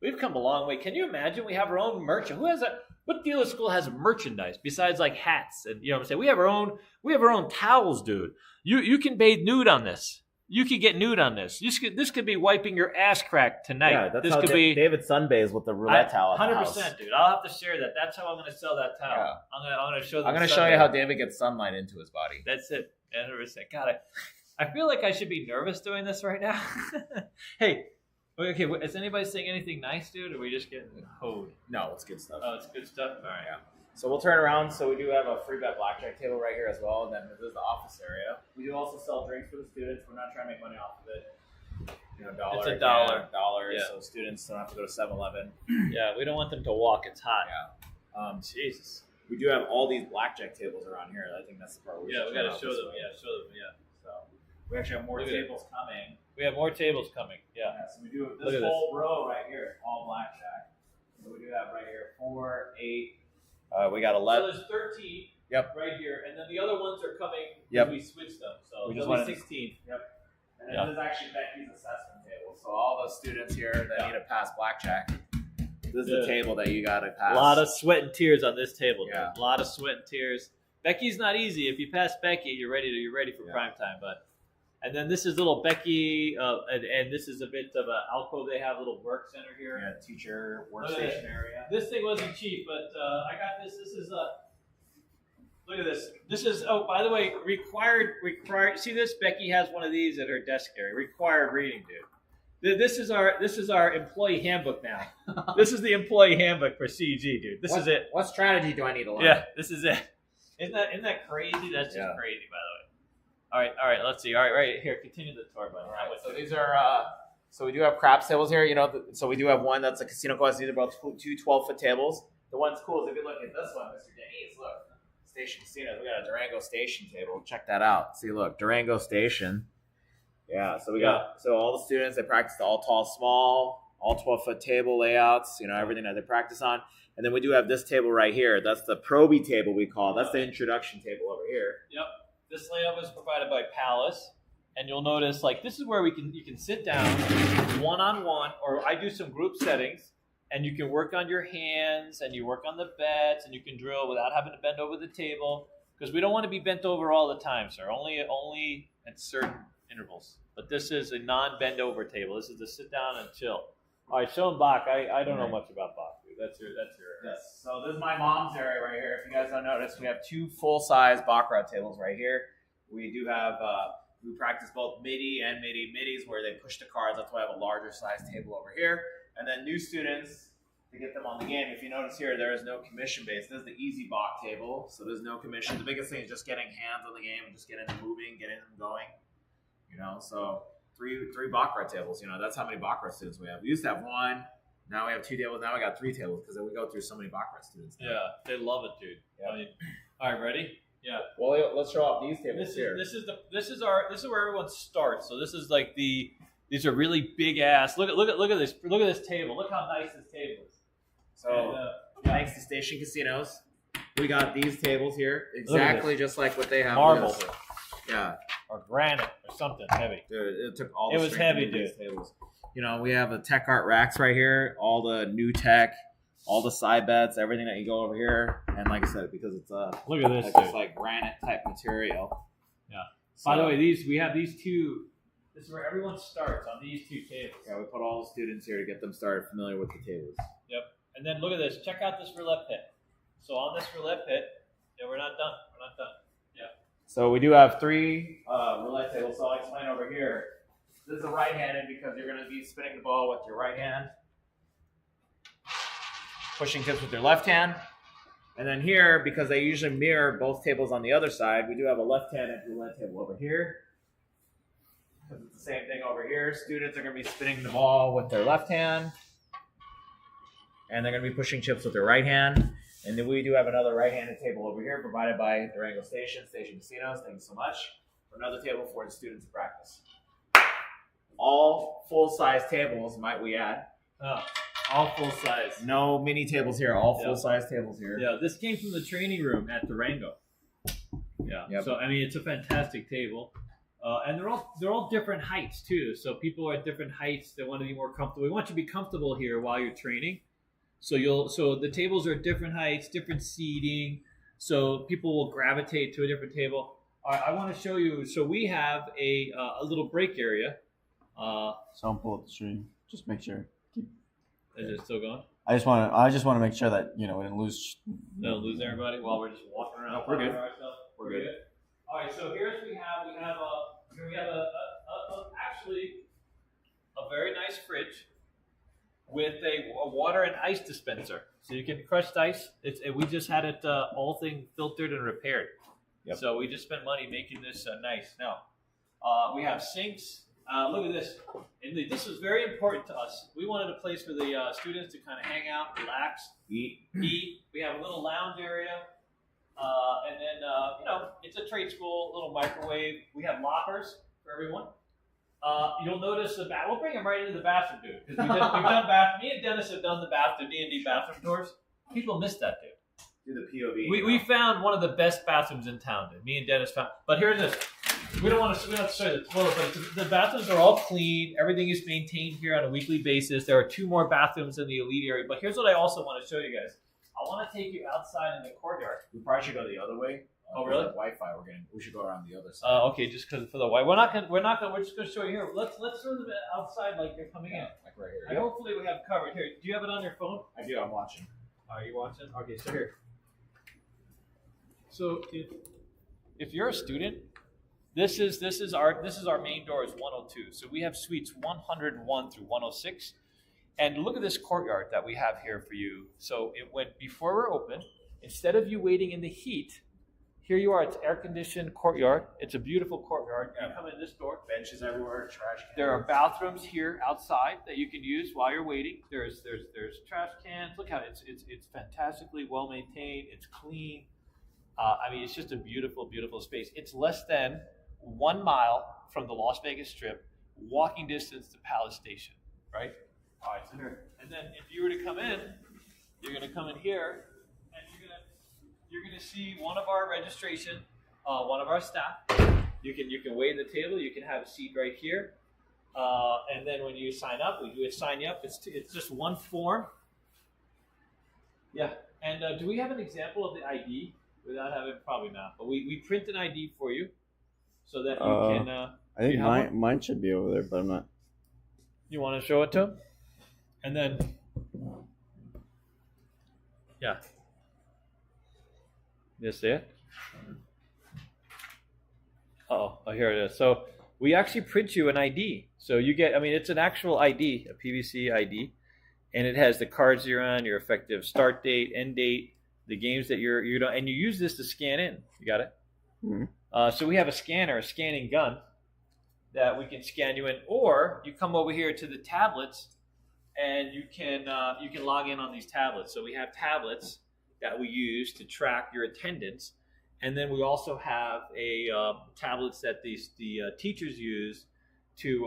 We've come a long way. Can you imagine? We have our own merch. What dealer school has merchandise besides like hats? And you know what I'm saying? We have our own towels, dude. You can bathe nude on this. You could get nude on this. This could be wiping your ass crack tonight. Yeah, that's this how could be David sunbathes with the roulette towel. at the house. 100%, dude. I'll have to share that. That's how I'm going to sell that towel. Yeah. I'm going to show them. I'm going to show you how David gets sunlight into his body. That's it. 100%. God, I feel like I should be nervous doing this right now. Hey, okay. Is anybody saying anything nice, dude? Or are we just getting hoed? No, it's good stuff. Oh, it's good stuff. All right. Yeah. So we'll turn around. So we do have a free bet blackjack table right here as well. And then this is the office area. We do also sell drinks for the students. We're not trying to make money off of it. Dollar. It's a again, dollar. Yeah. So students don't have to go to 7-Eleven. Yeah, we don't want them to walk. It's hot. Yeah. Jesus. We do have all these blackjack tables around here. I think that's the part we Yeah, should we got turn to out show this them. way. Yeah, show them. Yeah. So we actually have more Look at it. tables coming. We have more tables coming. Yeah. Yeah, so we do Look this at whole row right here is all blackjack. So we do have right here 4, 8. We got So 11. there's 13 Yep. right here, and then the other ones are coming. Yep. We switched them, so We just there'll be wanted- 16. And Yeah. this is actually Becky's assessment table. So all the students here that Yeah. need to pass blackjack, this is Yeah. the table that you got to pass. A lot of sweat and tears on this table. Yeah. Dude. A lot of sweat and tears. Becky's not easy. If you pass Becky, you're ready for Yeah. prime time. And then this is little Becky, and this is a bit of an alcove. They have a little work center here. Yeah, teacher Look at workstation area. This thing wasn't cheap, but I got this. Look at this. This is, oh, by the way, required. See this? Becky has one of these at her desk area. Required reading, dude. This is our employee handbook now. This is the employee handbook for CEG, dude. This is it. What strategy do I need to learn? Yeah, this is it. Isn't that crazy? That's just crazy, by the way. All right. Let's see. All right here. Continue the tour, buddy. All right. So these are. So we do have craps tables here. So we do have one that's a casino cost. These are about two 12-foot tables. The one's cool is if you look at this one, Mr. Denise, look. Station Casinos. We got a Durango Station table. Check that out. See, look, Durango Station. Yeah, so we got all the students, they practice all tall, small, all 12-foot table layouts, everything that they practice on. And then we do have this table right here. That's the Proby table we call. That's the introduction table over here. Yep. This layout was provided by Palace. And you'll notice, this is where you can sit down one-on-one, or I do some group settings. And you can work on your hands, and you work on the bets, and you can drill without having to bend over the table, because we don't want to be bent over all the time, sir. Only at certain intervals. But this is a non-bend over table. This is to sit down and chill. All right, show him Bach. I don't know much about Bach, dude. That's your. Yes. So this is my mom's area right here. If you guys don't notice, we have two full-size Baccarat tables right here. We do have. We practice both midi and middies, where they push the cards. That's why I have a larger size table over here. And then new students, to get them on the game, if you notice here, there is no commission base. This is the easy Bach table, so there's no commission. The biggest thing is just getting hands on the game and just getting them moving, getting them going. So three Baccarat tables. That's how many Baccarat students we have. We used to have one. Now we have two tables. Now we got three tables because we go through so many Baccarat students now. Yeah, they love it, dude. Yeah. All right, ready? Yeah. Well, let's show off these tables here. This is where everyone starts. So this is like these are really big ass. Look at this. Look at this table. Look how nice this table is. So thanks to Station Casinos, we got these tables here exactly just like what they have. Marble. Yeah. Or granite or something heavy. Dude, it took all. It the was strength heavy, to do dude. these tables. We have the tech art racks right here. All the new tech. All the side bets, everything that you go over here, and like I said, because it's look at this, it's like granite type material. Yeah. So, by the way, we have these two. This is where everyone starts on these two tables. Yeah, we put all the students here to get them started familiar with the tables. Yep. And then look at this. Check out this roulette pit. So on this roulette pit, we're not done. Yeah. So we do have three roulette tables. So I'll explain over here. This is a right-handed because you're going to be spinning the ball with your right hand. Pushing tips with your left hand. And then here, because they usually mirror both tables on the other side, we do have a left-handed roulette table over here. Because it's the same thing over here. Students are going to be spinning the ball with their left hand. And they're going to be pushing chips with their right hand. And then we do have another right-handed table over here provided by Durango Station Casinos. Thank you so much. For another table for the students to practice. All full-size tables, might we add. All full size. No mini tables here. All full size tables here. Yeah, this came from the training room at Durango. Yeah. Yep. So it's a fantastic table, and they're all different heights too. So people are at different heights. They want to be more comfortable. We want you to be comfortable here while you're training. So the tables are different heights, different seating. So people will gravitate to a different table. I want to show you. So we have a little break area. Don't pull up the stream. Just make sure. Is it still going? I just want to make sure that we didn't lose. Don't lose everybody while we're just walking around. No, we're good. We're good. All right. So here's we have actually a very nice fridge with a water and ice dispenser, so you can crush ice. We just had it all thing filtered and repaired. Yep. So we just spent money making this nice. Now we have sinks. Look at this. And this is very important to us. We wanted a place for the students to kind of hang out, relax, eat. We have a little lounge area. And then, it's a trade school, little microwave. We have lockers for everyone. You'll notice we'll bring them right into the bathroom, dude. Because we've done bathroom. Me and Dennis have done the D&D bathroom tours. People miss that, dude. Do the POV. We found one of the best bathrooms in town, dude. Me and Dennis found. But here's this. We don't have to show you the toilet, but the bathrooms are all clean. Everything is maintained here on a weekly basis. There are 2 more bathrooms in the elite area. But here's what I also want to show you guys. I want to take you outside in the courtyard. We probably should go the other way. Oh, really? Wi-Fi. We should go around the other side. Okay, just because for the white. We're just gonna show you here. Let's show them outside like you're coming in. Like right here. And hopefully we have covered here. Do you have it on your phone? I do. I'm watching. Are you watching? Okay, so here. So if you're a student, this is our main door is 102. So we have suites 101 through 106. And look at this courtyard that we have here for you. So it went before we're open. Instead of you waiting in the heat, here you are. It's air-conditioned courtyard. It's a beautiful courtyard. You come in this door. Benches everywhere, trash cans. There are bathrooms here outside that you can use while you're waiting. There's trash cans. Look how it's fantastically well maintained. It's clean. I mean, it's just a beautiful, beautiful space. It's less than 1 mile from the Las Vegas Strip, walking distance to Palace Station, right? All right, so here. And then if you were to come in, you're going to come in here, and you're going to see one of our registration, one of our staff. You can wait at the table. You can have a seat right here. And then when you sign up, we do a sign you up. It's just one form. Yeah. And do we have an example of the ID? Without having, probably not. But we print an ID for you, so that you can. I think mine should be over there, but I'm not. You want to show it to him, and then, yeah. You see it? Oh, here it is. So we actually print you an ID. So you get. I mean, it's an actual ID, a PVC ID, and it has the cards you're on, your effective start date, end date. The games that you're and you use this to scan in. You got it? Mm-hmm. So we have a scanner, a scanning gun that we can scan you in, or you come over here to the tablets, and you can log in on these tablets. So we have tablets that we use to track your attendance, and then we also have tablets that the teachers use to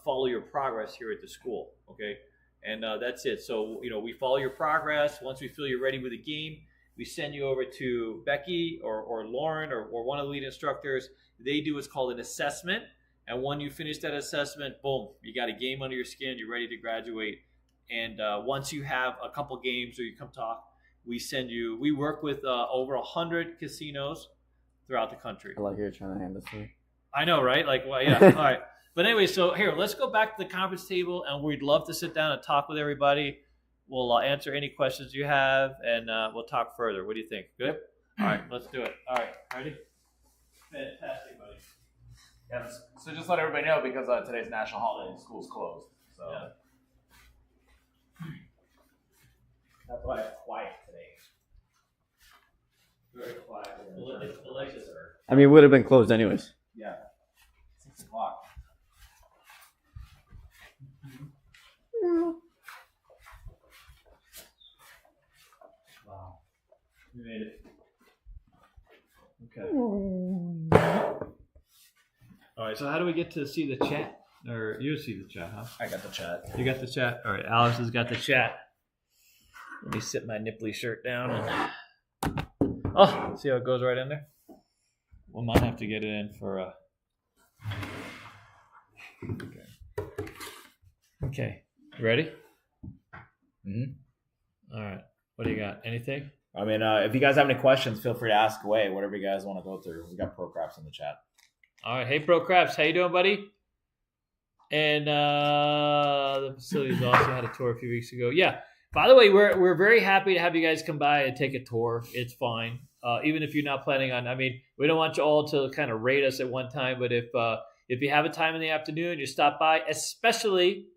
follow your progress here at the school. Okay, and that's it. So we follow your progress. Once we feel you're ready with a game, we send you over to Becky or Lauren or one of the lead instructors. They do what's called an assessment. And when you finish that assessment, boom, you got a game under your skin. You're ready to graduate. And once you have a couple games or you come talk, we work with over 100 casinos throughout the country. I like you're trying to hand this to me. I know, right? Like, well, yeah. All right. But anyway, so here, let's go back to the conference table, and we'd love to sit down and talk with everybody. We'll answer any questions you have, and we'll talk further. What do you think? Good? All right, let's do it. All right, ready? Fantastic, buddy. Yeah, so just let everybody know, because today's national holiday, school's closed. So Yeah. That's why it's quiet today. Very quiet. Delicious. I mean, it would have been closed anyways. Yeah. 6 o'clock. Wow. We made it. Okay. All right, so how do we get to see the chat? Or you see the chat, huh? I got the chat. You got the chat? All right, Alex has got the chat. Let me sit my nipply shirt down. See how it goes right in there? We might have to get it in for Okay. You ready? Mm-hmm. All right. What do you got? Anything? I mean, if you guys have any questions, feel free to ask away. Whatever you guys want to go through. We got Pro Craps in the chat. All right. Hey, Pro Craps. How you doing, buddy? And the facilities also had a tour a few weeks ago. Yeah. By the way, we're very happy to have you guys come by and take a tour. It's fine. Even if you're not planning on, I mean, we don't want you all to kind of rate us at one time, but if you have a time in the afternoon, you stop by, especially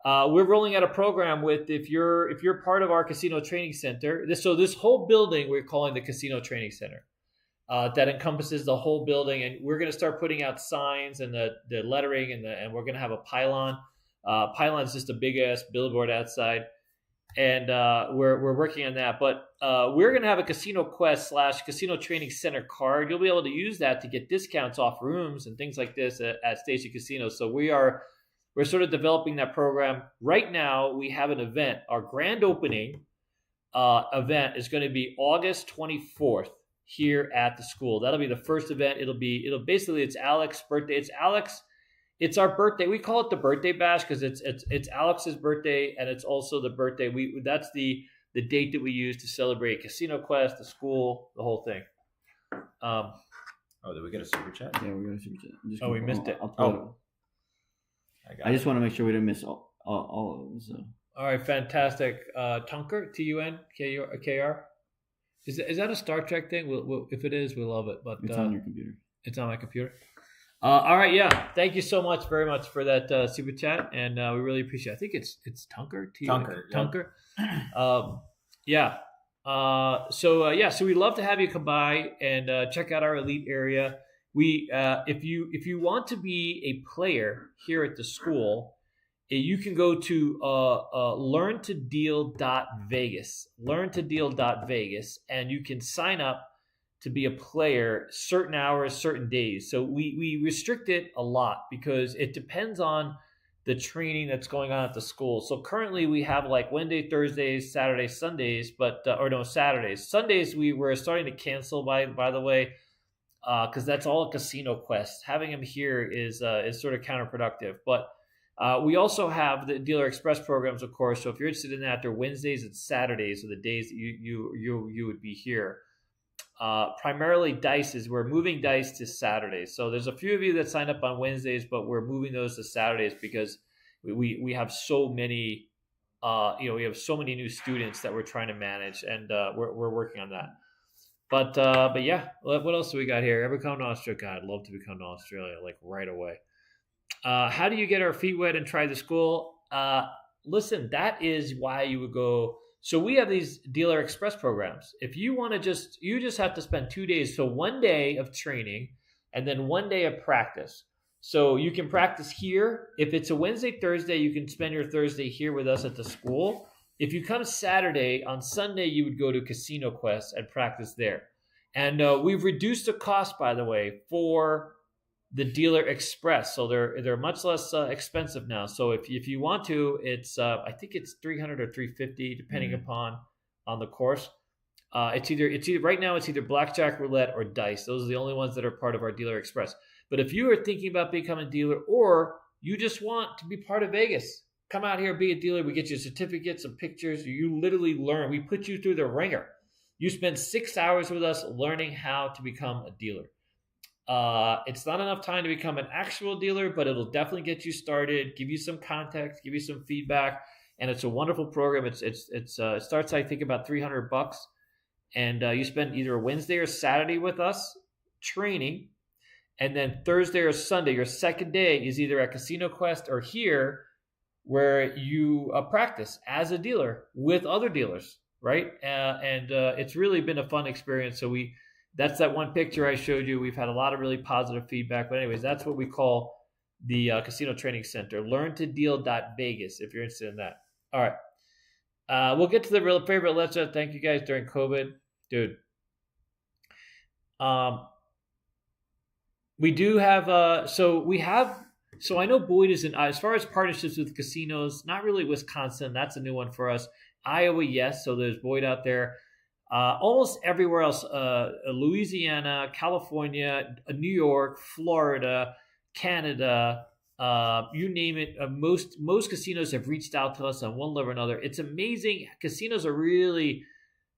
we're rolling out a program with if you're part of our casino training center. This whole building we're calling the casino training center. That encompasses the whole building, and we're going to start putting out signs and the lettering and we're going to have a pylon. Pylon is just a big ass billboard outside. And we're working on that, but we're going to have a Casino Quest / Casino Training Center card. You'll be able to use that to get discounts off rooms and things like this at Station Casino. So we're sort of developing that program right now. We have an event. Our grand opening event is going to be August 24th here at the school. That'll be the first event. It's Alex's birthday. It's our birthday. We call it the birthday bash because it's Alex's birthday, and it's also the birthday. That's the date that we use to celebrate Casino Quest, the school, the whole thing. Did we get a super chat? Yeah, we got a super chat. We missed it. I just want to make sure we didn't miss all of them. So. All right, fantastic. Tunker, Tunkr. Is that a Star Trek thing? If it is, we love it. But It's on your computer. It's on my computer. All right, yeah. Thank you so much, very much for that super chat, and we really appreciate it. I think it's Tunker. Tunker. Yeah. So we'd love to have you come by and check out our elite area. We if you want to be a player here at the school, you can go to learntodeal.vegas, learntodeal.vegas, and you can sign up to be a player certain hours, certain days. So we restrict it a lot because it depends on the training that's going on at the school. So currently we have like Wednesday, Thursdays, Saturdays, Sundays, Saturdays. Sundays we're starting to cancel by the way, because that's all a casino quest. Having them here is sort of counterproductive. But we also have the Dealer Express programs, of course. So if you're interested in that, they're Wednesdays and Saturdays are the days that you would be here. Primarily dice we're moving dice to Saturdays. So there's a few of you that signed up on Wednesdays, but we're moving those to Saturdays because we have so many, we have so many new students that we're trying to manage, and we're working on that. But yeah, what else do we got here? Ever come to Australia? God, I'd love to come to Australia like right away. How do you get our feet wet and try the school? Listen, that is why you would go. So we have these Dealer Express programs. If you want to you just have to spend 2 days. So 1 day of training and then 1 day of practice. So you can practice here. If it's a Wednesday, Thursday, you can spend your Thursday here with us at the school. If you come Saturday, on Sunday, you would go to Casino Quest and practice there. And we've reduced the cost, by the way, for the Dealer Express, so they're much less expensive now. So if you want to, it's I think it's $300 or $350 depending upon on the course. It's either right now it's either Blackjack, Roulette, or Dice. Those are the only ones that are part of our Dealer Express. But if you are thinking about becoming a dealer, or you just want to be part of Vegas, come out here, be a dealer. We get you certificates and pictures. You literally learn. We put you through the ringer. You spend 6 hours with us learning how to become a dealer. It's not enough time to become an actual dealer, but it'll definitely get you started, give you some context, give you some feedback, and it's a wonderful program. It starts, I think, about $300, and you spend either a Wednesday or Saturday with us training, and then Thursday or Sunday, your second day, is either at Casino Quest or here, where you practice as a dealer with other dealers, right? And it's really been a fun experience. So that's that one picture I showed you. We've had a lot of really positive feedback. But anyways, that's what we call the Casino Training Center. LearnToDeal.Vegas if you're interested in that. All right. We'll get to the real favorite list. Thank you guys during COVID. Dude. We do have, so I know Boyd is in, as far as partnerships with casinos, not really Wisconsin. That's a new one for us. Iowa, yes. So there's Boyd out there. Almost everywhere else, Louisiana, California, New York, Florida, Canada, you name it. Most casinos have reached out to us on one level or another. It's amazing. Casinos are really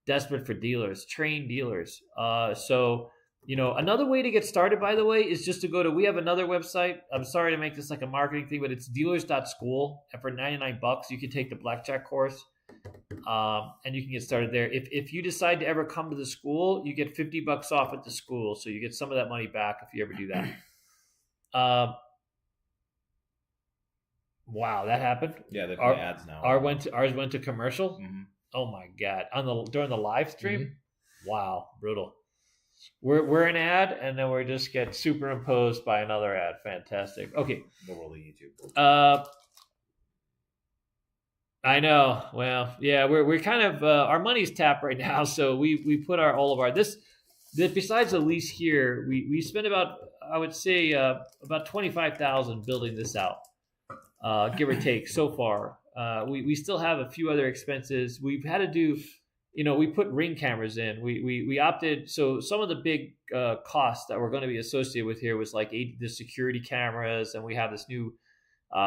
desperate for dealers, trained dealers. So, another way to get started, by the way, is just to go to, we have another website. I'm sorry to make this like a marketing thing, but it's dealers.school. And for $99, you can take the Blackjack course. And you can get started there. If you decide to ever come to the school, you get $50 off at the school. So you get some of that money back if you ever do that. Wow, that happened. Yeah, they play ads now. Ours went to commercial. Mm-hmm. Oh my God. During the live stream. Mm-hmm. Wow. Brutal. We're an ad, and then we just get superimposed by another ad. Fantastic. Okay. The world of YouTube. I know. Well, yeah, we're kind of our money's tapped right now, so we put all of our besides the lease here, we spent about, I would say, about $25,000 building this out, give or take so far. We still have a few other expenses. We've had to do, we put ring cameras in. We opted, so some of the big costs that were going to be associated with here was like the security cameras, and we have this new.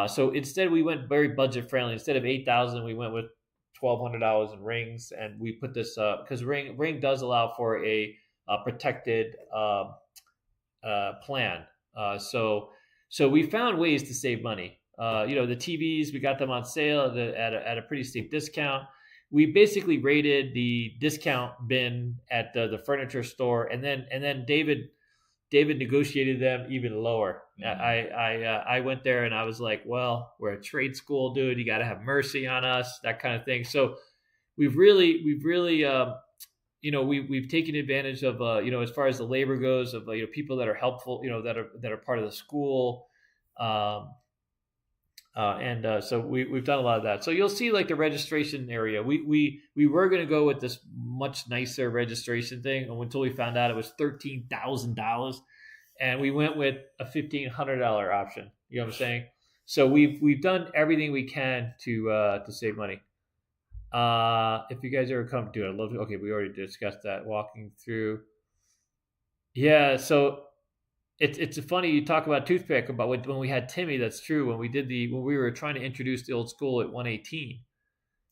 So instead, we went very budget friendly. Instead of $8,000, we went with $1,200 in rings, and we put this because ring does allow for a protected plan. So we found ways to save money. The TVs, we got them on sale at a pretty steep discount. we basically raided the discount bin at the furniture store, and then David negotiated them even lower. I went there and I was like, well, we're a trade school, dude. You got to have mercy on us, that kind of thing. So we've really we've taken advantage of as far as the labor goes, of people that are helpful, that are part of the school. So we've done a lot of that. So you'll see like the registration area. We were going to go with this much nicer registration thing until we found out it was $13,000, and we went with a $1,500 option. You know what I'm saying? So we've done everything we can to save money. If you guys ever come, dude, I'd love to. Okay, we already discussed that. Walking through. Yeah, so it's funny you talk about toothpick, about when we had Timmy. That's true. When we were trying to introduce the old school at 118,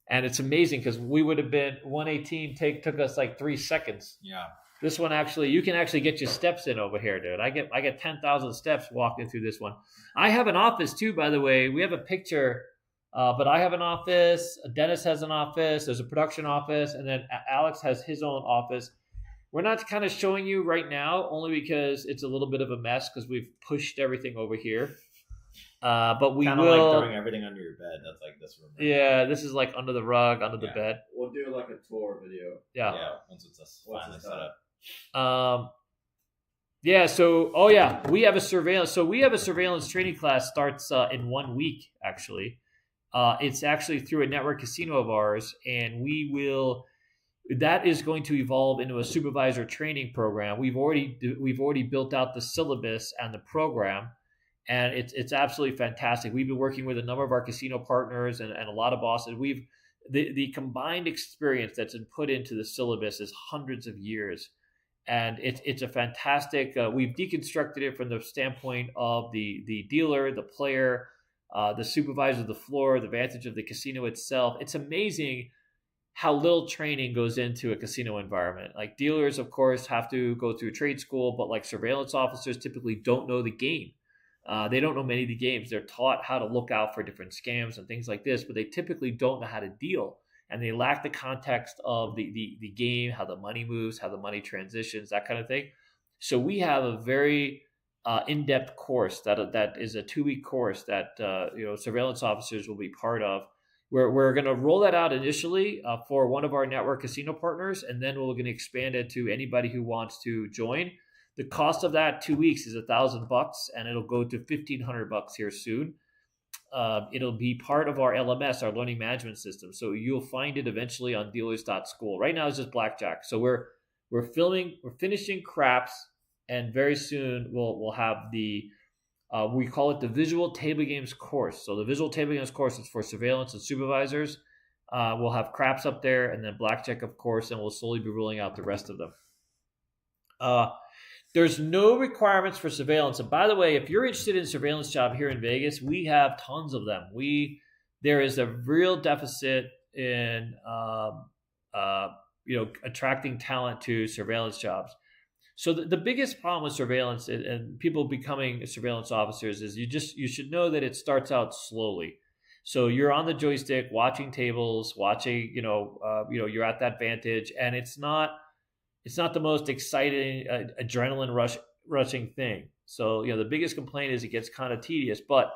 and it's amazing because we would have been 118 took us like 3 seconds. Yeah. This one you can actually get your steps in over here, dude. I get 10,000 steps walking through this one. I have an office too, by the way. We have a picture. But I have an office. Dennis has an office. There's a production office, and then Alex has his own office. We're not kind of showing you right now, only because it's a little bit of a mess because we've pushed everything over here. But we kinda will like throwing everything under your bed. That's like this room. Right? Yeah, this is like under the rug, under the bed. We'll do like a tour video. Yeah. Once it's finally set up. We have a surveillance. So we have a surveillance training class starts in 1 week actually. It's actually through a network casino of ours, and that is going to evolve into a supervisor training program. We've already built out the syllabus and the program, and it's absolutely fantastic. We've been working with a number of our casino partners and a lot of bosses. The combined experience that's been put into the syllabus is hundreds of years, and it's a fantastic. We've deconstructed it from the standpoint of the dealer, the player, the supervisor of the floor, the advantage of the casino itself. It's amazing how little training goes into a casino environment. Like dealers, of course, have to go through trade school, but like surveillance officers typically don't know the game. They don't know many of the games. They're taught how to look out for different scams and things like this, but they typically don't know how to deal. And they lack the context of the game, how the money moves, how the money transitions, that kind of thing. So we have a very in-depth course that is a 2-week course that surveillance officers will be part of. We're going to roll that out initially for one of our network casino partners, and then we're going to expand it to anybody who wants to join. The cost of that 2 weeks is $1,000, and it'll go to $1,500 here soon. It'll be part of our LMS, our learning management system. So you'll find it eventually on dealers.school. Right now it's just Blackjack. So we're finishing craps. And very soon we'll have we call it the visual table games course. So the visual table games course is for surveillance and supervisors. We'll have craps up there, and then Blackjack, of course, and we'll slowly be rolling out the rest of them. There's no requirements for surveillance. And by the way, if you're interested in surveillance job here in Vegas, we have tons of them. There is a real deficit in attracting talent to surveillance jobs. So the biggest problem with surveillance and people becoming surveillance officers is you should know that it starts out slowly. So you're on the joystick watching tables, you're at that vantage, and it's not the most exciting adrenaline rushing thing. So the biggest complaint is it gets kind of tedious. But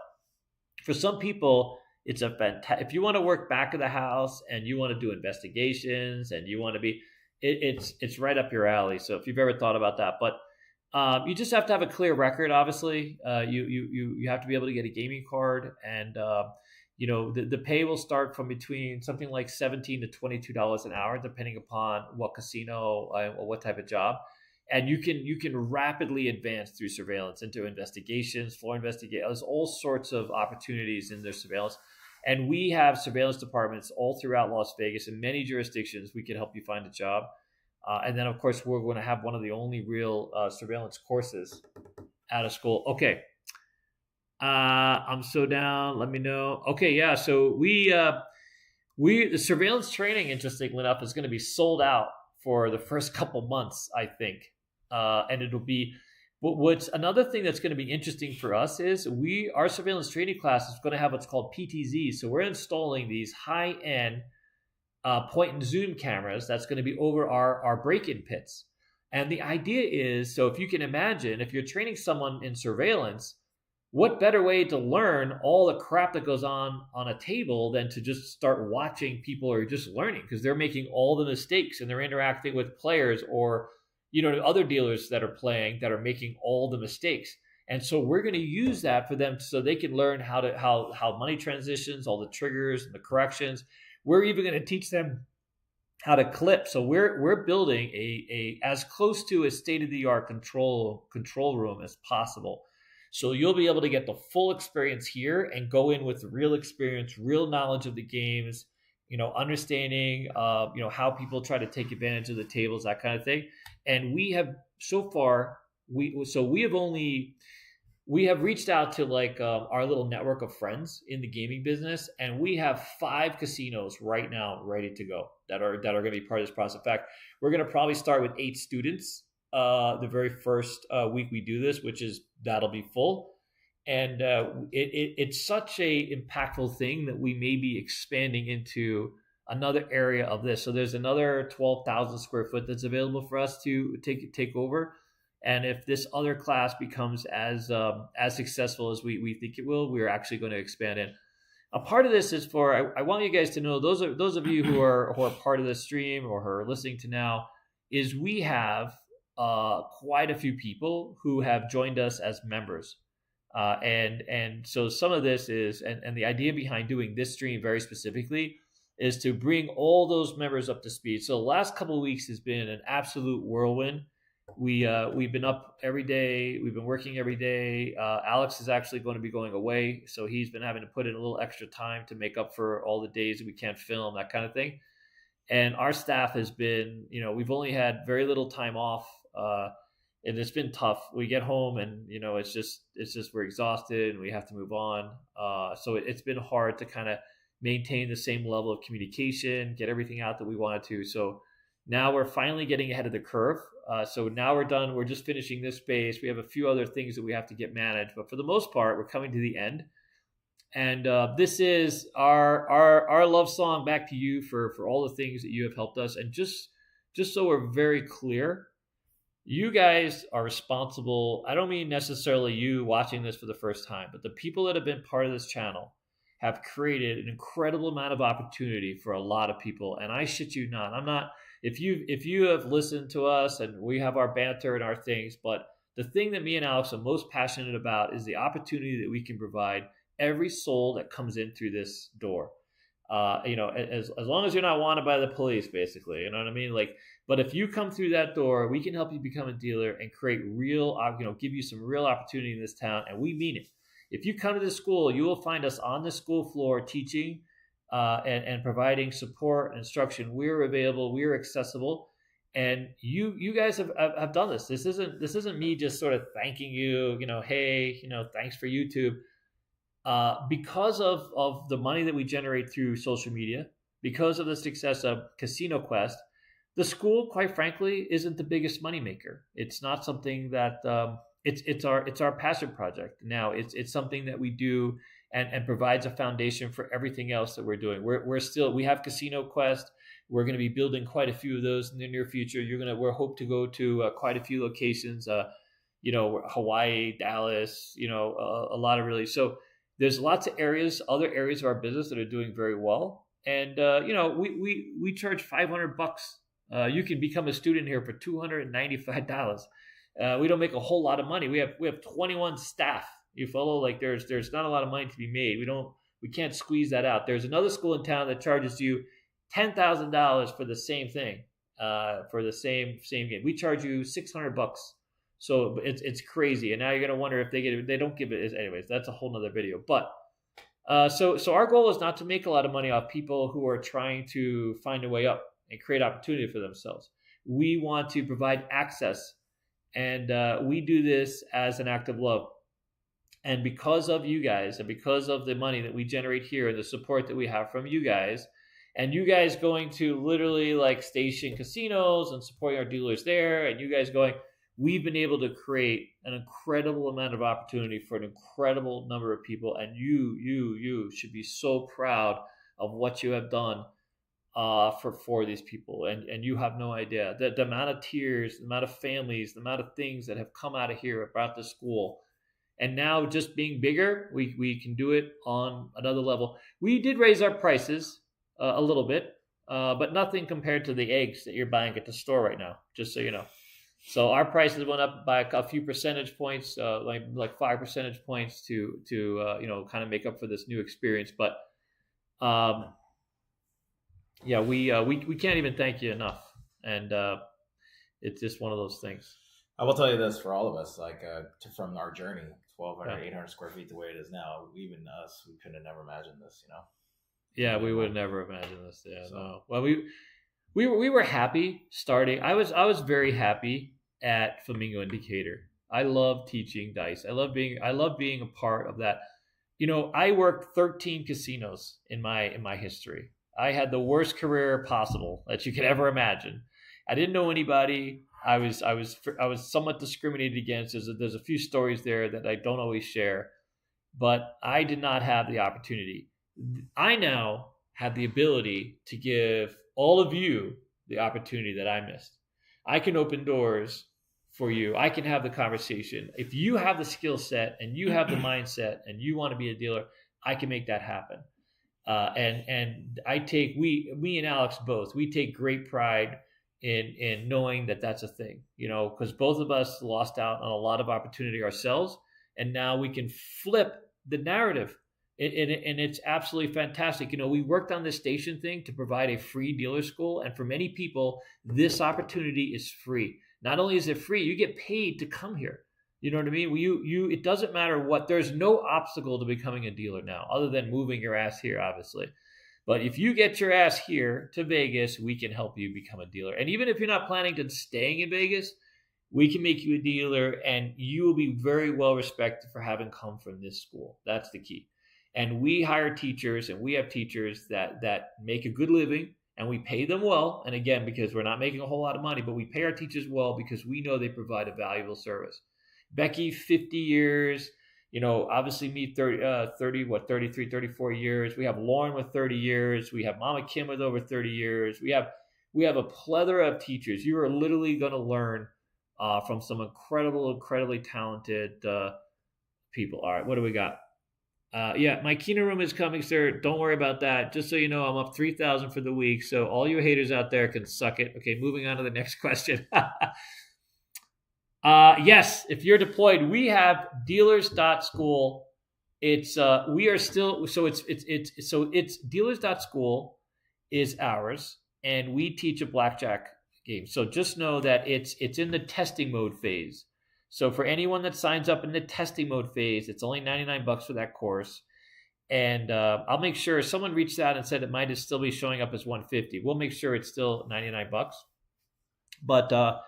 for some people, it's if you want to work back of the house and you want to do investigations and you want to be. It's right up your alley. So if you've ever thought about that, but you just have to have a clear record. Obviously, you have to be able to get a gaming card, and the pay will start from between something like $17 to $22 an hour, depending upon what casino or what type of job. And you can rapidly advance through surveillance into investigations, floor investigations. There's all sorts of opportunities in their surveillance. And we have surveillance departments all throughout Las Vegas in many jurisdictions. We can help you find a job. And then, of course, we're going to have one of the only real surveillance courses out of school. Okay. I'm so down. Let me know. Okay, yeah. So the surveillance training, interestingly enough, is going to be sold out for the first couple months, I think. And it'll be... What's another thing that's going to be interesting for us is our surveillance training class is going to have what's called PTZ. So we're installing these high-end point and zoom cameras that's going to be over our break-in pits. And the idea is, so if you can imagine, if you're training someone in surveillance, what better way to learn all the crap that goes on a table than to just start watching people or just learning, because they're making all the mistakes and they're interacting with players or, other dealers that are playing that are making all the mistakes. And so we're going to use that for them so they can learn how money transitions, all the triggers and the corrections. We're even going to teach them how to clip. So we're building a as close to a state-of-the-art control room as possible. So you'll be able to get the full experience here and go in with real experience, real knowledge of the games, understanding, how people try to take advantage of the tables, that kind of thing. And we have so far, we have reached out to our little network of friends in the gaming business, and we have 5 casinos right now ready to go that are going to be part of this process. In fact, we're going to probably start with 8 students the very first week we do this, that'll be full. And it's such a impactful thing that we may be expanding into another area of this. So there's another 12,000 square foot that's available for us to take over. And if this other class becomes as successful as we think it will, we're actually going to expand in. A part of this is I want you guys to know, those of you who are part of the stream or who are listening to now, is we have quite a few people who have joined us as members. And so some of this is, and the idea behind doing this stream very specifically is to bring all those members up to speed. So the last couple of weeks has been an absolute whirlwind. We've been up every day. We've been working every day. Alex is actually going to be going away, so he's been having to put in a little extra time to make up for all the days that we can't film, that kind of thing. And our staff has been, we've only had very little time off, and it's been tough. We get home and it's just we're exhausted and we have to move on. So it's been hard to kind of maintain the same level of communication, get everything out that we wanted to. So now we're finally getting ahead of the curve. So now we're done. We're just finishing this space. We have a few other things that we have to get managed, but for the most part, we're coming to the end. And this is our love song back to you for all the things that you have helped us. And just so we're very clear, you guys are responsible. I don't mean necessarily you watching this for the first time, but the people that have been part of this channel have created an incredible amount of opportunity for a lot of people. And I shit you not. I'm not. If you have listened to us and we have our banter and our things, but the thing that me and Alex are most passionate about is the opportunity that we can provide every soul that comes in through this door. As long as you're not wanted by the police, basically, you know what I mean? But if you come through that door, we can help you become a dealer and create real, give you some real opportunity in this town. And we mean it. If you come to this school, you will find us on the school floor teaching, and providing support and instruction. We're available. We're accessible, and you guys have done this. This isn't me just sort of thanking you. Hey, thanks for YouTube. Because of the money that we generate through social media, because of the success of Casino Quest, the school, quite frankly, isn't the biggest moneymaker. It's not something that it's our passion project. Now it's something that we do and provides a foundation for everything else that we're doing. We have Casino Quest. We're going to be building quite a few of those in the near future. We're hope to go to quite a few locations. Hawaii, Dallas. A lot of really. So there's lots of other areas of our business that are doing very well. And we charge $500. You can become a student here for $295. We don't make a whole lot of money. We have 21 staff. You follow? There's not a lot of money to be made. We can't squeeze that out. There's another school in town that charges you $10,000 for the same thing, for the same game. We charge you $600. So it's crazy. And now you're gonna wonder if they don't give it. Anyways, that's a whole nother video. But so our goal is not to make a lot of money off people who are trying to find a way up and create opportunity for themselves. We want to provide access, and we do this as an act of love. And because of you guys, and because of the money that we generate here, and the support that we have from you guys, and you guys going to literally station casinos and supporting our dealers there, and you guys we've been able to create an incredible amount of opportunity for an incredible number of people. And you should be so proud of what you have done for these people, and you have no idea the amount of tears, the amount of families, the amount of things that have come out of here about the school. And now, just being bigger, we can do it on another level. We did raise our prices a little bit, but nothing compared to the eggs that you're buying at the store right now, just so you know. So our prices went up by a few percentage points, like 5 percentage points to kind of make up for this new experience. But we can't even thank you enough, and it's just one of those things. I will tell you this, for all of us, from our journey, 1,200, 800 square feet the way it is now, even us, we couldn't have never imagined this, Yeah, we would never imagine this. Yeah, so. No. Well, we were happy starting. I was very happy at Flamingo and Decatur. I love teaching dice. I love being a part of that. I worked 13 casinos in my history. I had the worst career possible that you could ever imagine. I didn't know anybody. I was somewhat discriminated against. There's a few stories there that I don't always share, but I did not have the opportunity. I now have the ability to give all of you the opportunity that I missed. I can open doors for you. I can have the conversation. If you have the skill set and you have the mindset and you want to be a dealer, I can make that happen. And I take, me and Alex both, we take great pride in knowing that that's a thing, because both of us lost out on a lot of opportunity ourselves, and now we can flip the narrative. And it's absolutely fantastic. We worked on this station thing to provide a free dealer school. And for many people, this opportunity is free. Not only is it free, you get paid to come here. You know what I mean? It doesn't matter what, there's no obstacle to becoming a dealer now, other than moving your ass here, obviously. But if you get your ass here to Vegas, we can help you become a dealer. And even if you're not planning on staying in Vegas, we can make you a dealer, and you will be very well respected for having come from this school. That's the key. And we hire teachers, and we have teachers that make a good living, and we pay them well. And again, because we're not making a whole lot of money, but we pay our teachers well because we know they provide a valuable service. Becky, 50 years, obviously me 33, 34 years. We have Lauren with 30 years. We have Mama Kim with over 30 years. We have a plethora of teachers. You are literally going to learn from some incredibly talented people. All right, what do we got? My Keno room is coming, sir. Don't worry about that. Just so you know, I'm up 3,000 for the week. So all you haters out there can suck it. Okay, moving on to the next question. Yes, if you're deployed, we have dealers.school. It's dealers.school is ours, and we teach a blackjack game. So just know that it's in the testing mode phase. So for anyone that signs up in the testing mode phase, it's only $99 for that course. And I'll make sure if someone reached out and said it might still be showing up as $150. We'll make sure it's still $99. But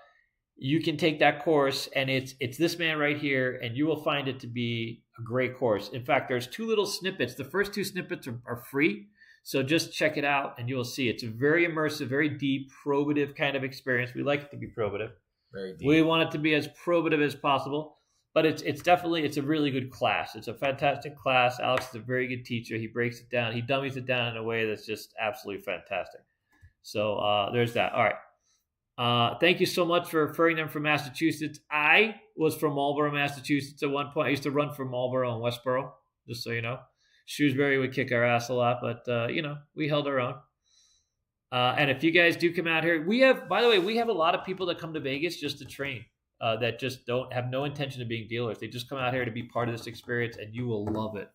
you can take that course, and it's this man right here, and you will find it to be a great course. In fact, there's 2 little snippets. The first 2 snippets are free. So just check it out, and you'll see it's a very immersive, very deep, probative kind of experience. We like it to be probative. Very deep. We want it to be as probative as possible, but it's definitely a really good class. It's a fantastic class. Alex is a very good teacher. He breaks it down. He dummies it down in a way that's just absolutely fantastic. So there's that. All right. Thank you so much for referring them from Massachusetts. I was from Marlborough, Massachusetts at one point. I used to run from Marlborough and Westboro, just so you know. Shrewsbury would kick our ass a lot, but we held our own. And if you guys do come out here, we have a lot of people that come to Vegas just to train, that just don't have no intention of being dealers. They just come out here to be part of this experience, and you will love it.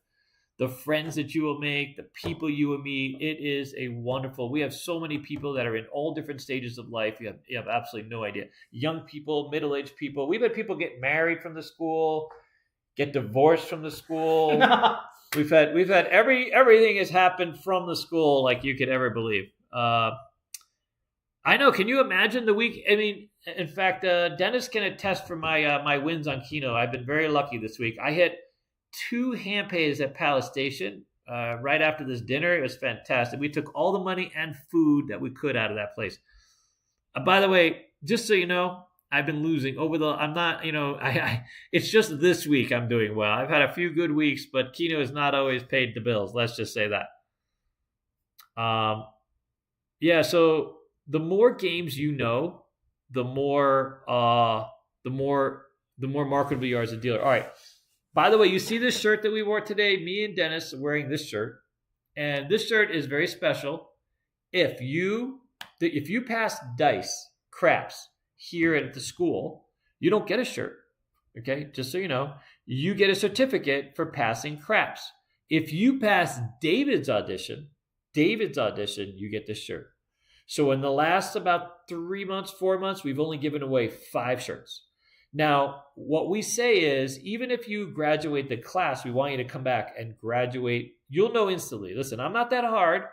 The friends that you will make, the people you will meet, it is a wonderful. We have so many people that are in all different stages of life. You have absolutely no idea. Young people, middle-aged people. We've had people get married from the school, get divorced from the school. We've had everything has happened from the school like you could ever believe. I know. Can you imagine the week? I mean, in fact, Dennis can attest for my wins on Keno. I've been very lucky this week. I hit 2 hand pays at Palace Station right after this dinner. It was fantastic. We took all the money and food that we could out of that place. By the way, just so you know, I've been losing I'm not, it's just this week I'm doing well. I've had a few good weeks, but Keno has not always paid the bills. Let's just say that. Yeah. So the more games you know, the more marketable you are as a dealer. All right. By the way, you see this shirt that we wore today? Me and Dennis are wearing this shirt, and this shirt is very special. If you pass dice craps here at the school, you don't get a shirt. Okay, just so you know, you get a certificate for passing craps. If you pass David's audition, you get this shirt. So in the last about 3 months, 4 months, we've only given away 5 shirts. Now, what we say is, even if you graduate the class, we want you to come back and graduate. You'll know instantly. Listen, I'm not that hard,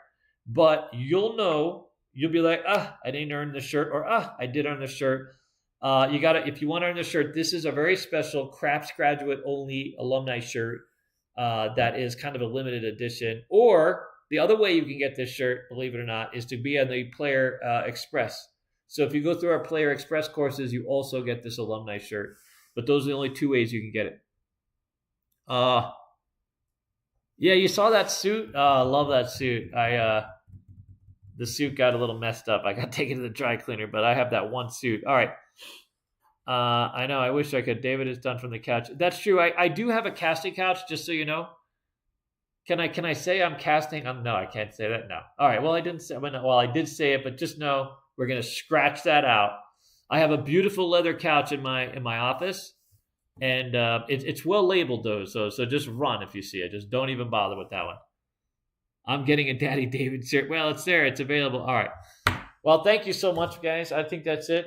but you'll know. You'll be like, I didn't earn the shirt, or I did earn the shirt. You got to, if you want to earn the shirt, this is a very special Craps graduate only alumni shirt that is kind of a limited edition. Or the other way you can get this shirt, believe it or not, is to be on the Player Express. So if you go through our Player Express courses, you also get this alumni shirt. But those are the only 2 ways you can get it. Yeah, you saw that suit? I love that suit. The suit got a little messed up. I got taken to the dry cleaner, but I have that one suit. All right. I know. I wish I could. David is done from the couch. That's true. I do have a casting couch, just so you know. Can I say I'm casting? No, I can't say that. No. All right. Well, I didn't say. Well, I did say it, but just know we're gonna scratch that out. I have a beautiful leather couch in my office, and it's well labeled though. So just run if you see it. Just don't even bother with that one. I'm getting a Daddy David shirt. Well, it's there. It's available. All right. Well, thank you so much, guys. I think that's it.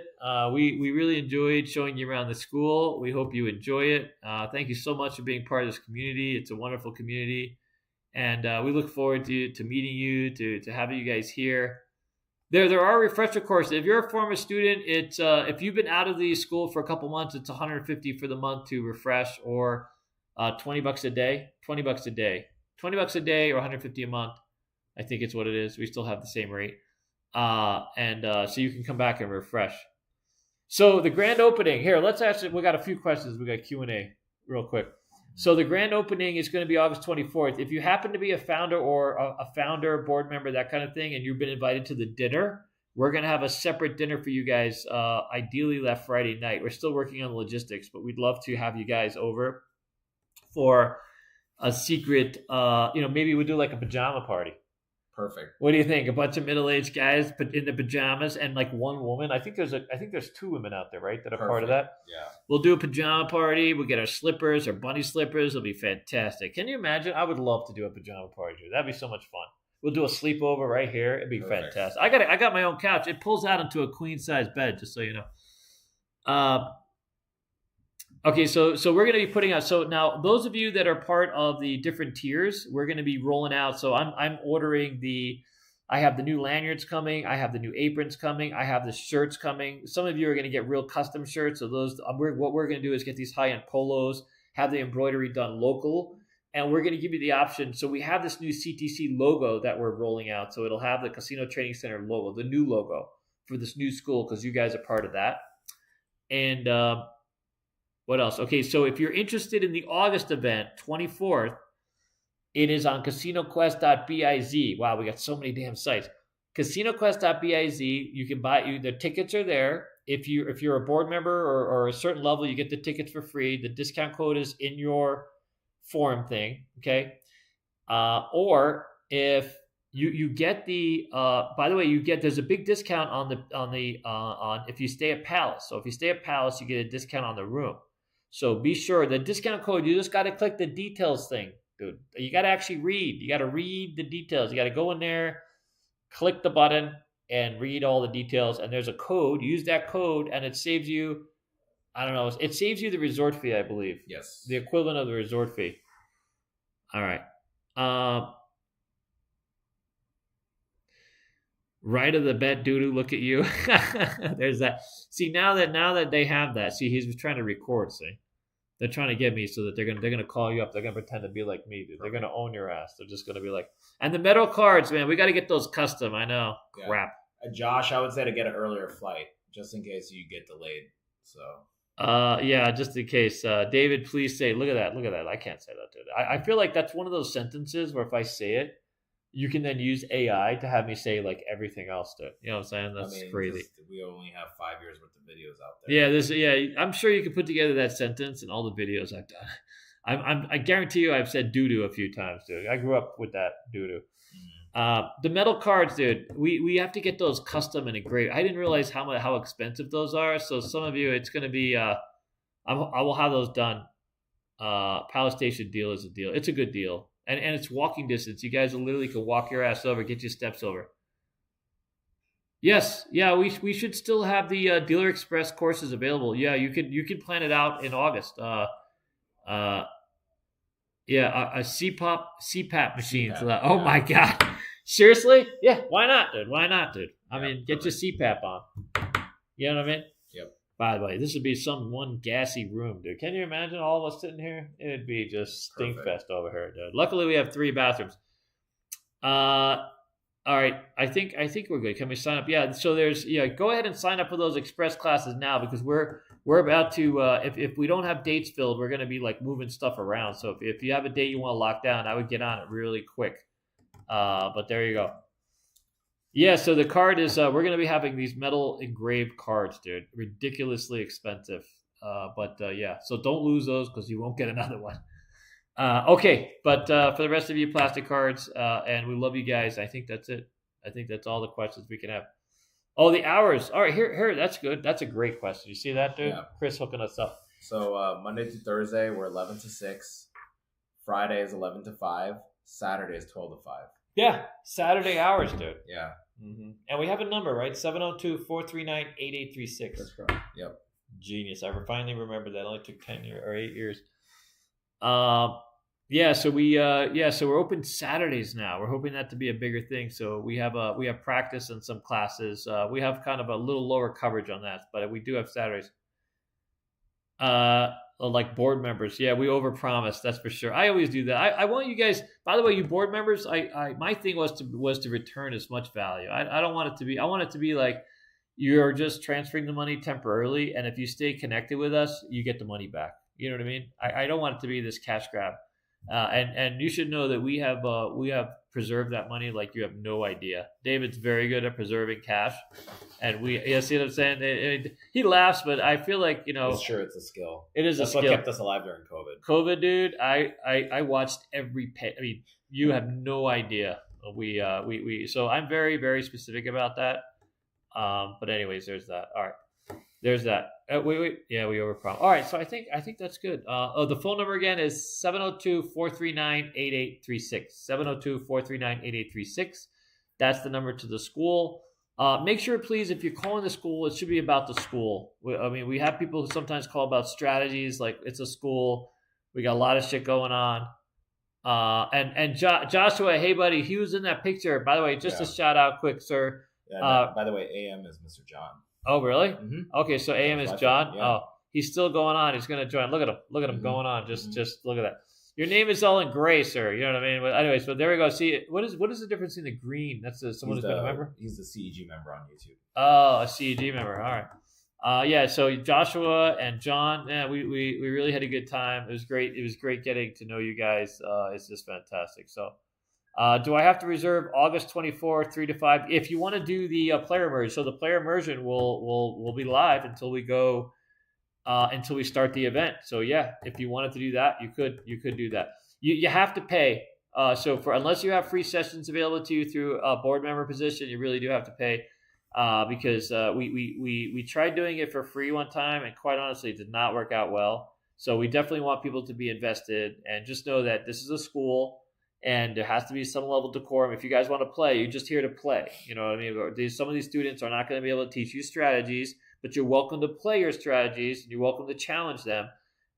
We really enjoyed showing you around the school. We hope you enjoy it. Thank you so much for being part of this community. It's a wonderful community. And we look forward to meeting you, to having you guys here. There are refresher courses. If you're a former student, it's if you've been out of the school for a couple months, it's $150 for the month to refresh, or $20 a day. $20 a day. $20 a day, or $150 a month. I think it's what it is. We still have the same rate. So you can come back and refresh. So the grand opening here, we got a few questions. We got Q&A real quick. So the grand opening is going to be August 24th. If you happen to be a founder or a founder, board member, that kind of thing, and you've been invited to the dinner, we're going to have a separate dinner for you guys, ideally that Friday night. We're still working on the logistics, but we'd love to have you guys over for a secret, maybe we'll do like a pajama party. Perfect. What do you think? A bunch of middle-aged guys in the pajamas and like one woman. I think there's 2 women out there, right, that are part of that. Yeah. We'll do a pajama party. We'll get our slippers, our bunny slippers. It'll be fantastic. Can you imagine? I would love to do a pajama party. That'd be so much fun. We'll do a sleepover right here. It'd be fantastic. I got my own couch. It pulls out into a queen-size bed, just so you know. Okay, so we're going to be putting out. So now, those of you that are part of the different tiers, we're going to be rolling out. So I'm ordering I have the new lanyards coming. I have the new aprons coming. I have the shirts coming. Some of you are going to get real custom shirts. So what we're going to do is get these high-end polos, have the embroidery done local, and we're going to give you the option. So we have this new CTC logo that we're rolling out. So it'll have the Casino Training Center logo, the new logo for this new school, because you guys are part of that. And what else? Okay, so if you're interested in the August event, 24th, it is on CasinoQuest.biz. Wow, we got so many damn sites. CasinoQuest.biz. You can buy the tickets are there. If you're a board member or a certain level, you get the tickets for free. The discount code is in your forum thing. Okay, or if you get the by the way, there's a big discount on if you stay at Palace. So if you stay at Palace, you get a discount on the room. So be sure the discount code, you just got to click the details thing, dude. You got to actually read. You got to read the details. You got to go in there, click the button, and read all the details. And there's a code. Use that code, and it saves you, I don't know, it saves you the resort fee, I believe. Yes. The equivalent of the resort fee. All right. Right of the bet, doo-doo, look at you. There's that. See, now that they have that, see, he's trying to record, see? They're trying to get me so that they're gonna call you up. They're gonna pretend to be like me, dude. They're gonna own your ass. They're just gonna be like, and the metal cards, man, we got to get those custom. I know. Yeah. Crap. Josh, I would say to get an earlier flight, just in case you get delayed. So. Yeah, just in case. David, please say, look at that. I can't say that, dude. I feel like that's one of those sentences where if I say it, you can then use AI to have me say like everything else to it. You know what I'm saying? That's crazy. We only have 5 years worth of videos out there. I'm sure you can put together that sentence and all the videos I've done. I guarantee you I've said doo-doo a few times, dude. I grew up with that doo-doo. The metal cards, dude, we have to get those custom and engraved. I didn't realize how expensive those are. So some of you, it's going to be, I will have those done. Palace Station deal is a deal. It's a good deal. And it's walking distance. You guys literally can walk your ass over, get your steps over. Yes. Yeah, we should still have the Dealer Express courses available. Yeah, you could plan it out in August. A CPAP machine. Oh my God. Seriously? Yeah, why not, dude? I mean, get your CPAP on. You know what I mean? Yep. By the way, this would be one gassy room, dude. Can you imagine all of us sitting here? It'd be just stink fest over here, dude. Luckily, we have 3 bathrooms. All right, I think we're good. Can we sign up? Yeah. So go ahead and sign up for those express classes now because we're about to. If we don't have dates filled, we're going to be like moving stuff around. So if you have a date you want to lock down, I would get on it really quick. But there you go. Yeah. So the card is we're going to be having these metal engraved cards, dude. Ridiculously expensive. But yeah. So don't lose those because you won't get another one. Okay, but for the rest of you, plastic cards, and we love you guys. I think that's it. I think that's all the questions we can have. Oh, the hours. All right, here. That's good. That's a great question. You see that, dude? Yeah. Chris hooking us up. So Monday through Thursday, we're 11 to 6. Friday is 11 to 5. Saturday is 12 to 5. Yeah, Saturday hours, dude. Yeah. Mm-hmm. And we have a number, right? 702-439-8836. That's correct. Yep. Genius. I finally remembered that. It only took 10 years or 8 years. So we're open Saturdays now. We're hoping that to be a bigger thing. So we have practice and some classes. We have kind of a little lower coverage on that, but we do have Saturdays. Like board members. Yeah, we overpromise. That's for sure. I always do that. I want you guys, by the way, you board members, my thing was to return as much value. I don't want it to be, I want it to be like, you're just transferring the money temporarily. And if you stay connected with us, you get the money back. You know what I mean? I don't want it to be this cash grab. And you should know that we have preserved that money like you have no idea. David's very good at preserving cash. And see what I'm saying? He laughs, but I feel like, Sure, it's a skill. It is That's a skill. what kept us alive during COVID. COVID, dude, I watched every pay. I mean, you have no idea. So I'm very, very specific about that. But anyways, there's that. All right. There's that. Wait. Yeah, we overpromised. All right, so I think that's good. The phone number again is 702-439-8836. 702-439-8836. That's the number to the school. Make sure, please, if you're calling the school, it should be about the school. We have people who sometimes call about strategies, like it's a school. We got a lot of shit going on. And Joshua, hey buddy, he was in that picture. By the way, just a shout out, quick, sir. Yeah, by the way, AM is Mr. John. Oh, really? Mm-hmm. Okay, so AM is John. Yeah. Oh, he's still going on. He's going to join. Look at him. Look at him going on. Just look at that. Your name is all in gray, sir. You know what I mean? But anyways, so there we go. See, what is the difference in the green? That's someone who's been a member? He's the CEG member on YouTube. Oh, a CEG member. All right. Yeah, so Joshua and John, we really had a good time. It was great. It was great getting to know you guys. It's just fantastic. So do I have to reserve August 24th, 3 to 5? If you want to do the player immersion, so the player immersion will be live until we go until we start the event. So yeah, if you wanted to do that, you could do that. You have to pay. So unless you have free sessions available to you through a board member position, you really do have to pay. Because we tried doing it for free one time, and quite honestly, it did not work out well. So we definitely want people to be invested, and just know that this is a school. And there has to be some level of decorum. If you guys want to play, you're just here to play. You know what I mean? Some of these students are not going to be able to teach you strategies, but you're welcome to play your strategies. And you're welcome to challenge them.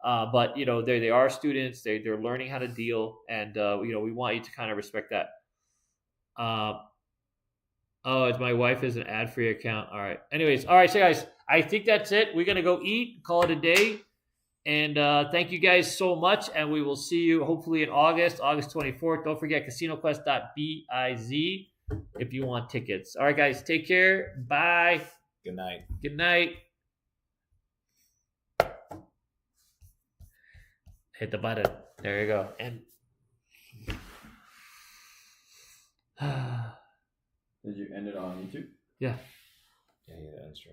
But they are students. They're learning how to deal, and we want you to kind of respect that. It's my wife is an ad-free account. All right. Anyways, all right. So guys, I think that's it. We're gonna go eat, call it a day. And thank you guys so much, and we will see you hopefully in August 24th. Don't forget casinoquest.biz if you want tickets. All right, guys, take care. Bye. Good night. Good night. Hit the button. There you go. And Did you end it on YouTube? Yeah. Yeah, that's true.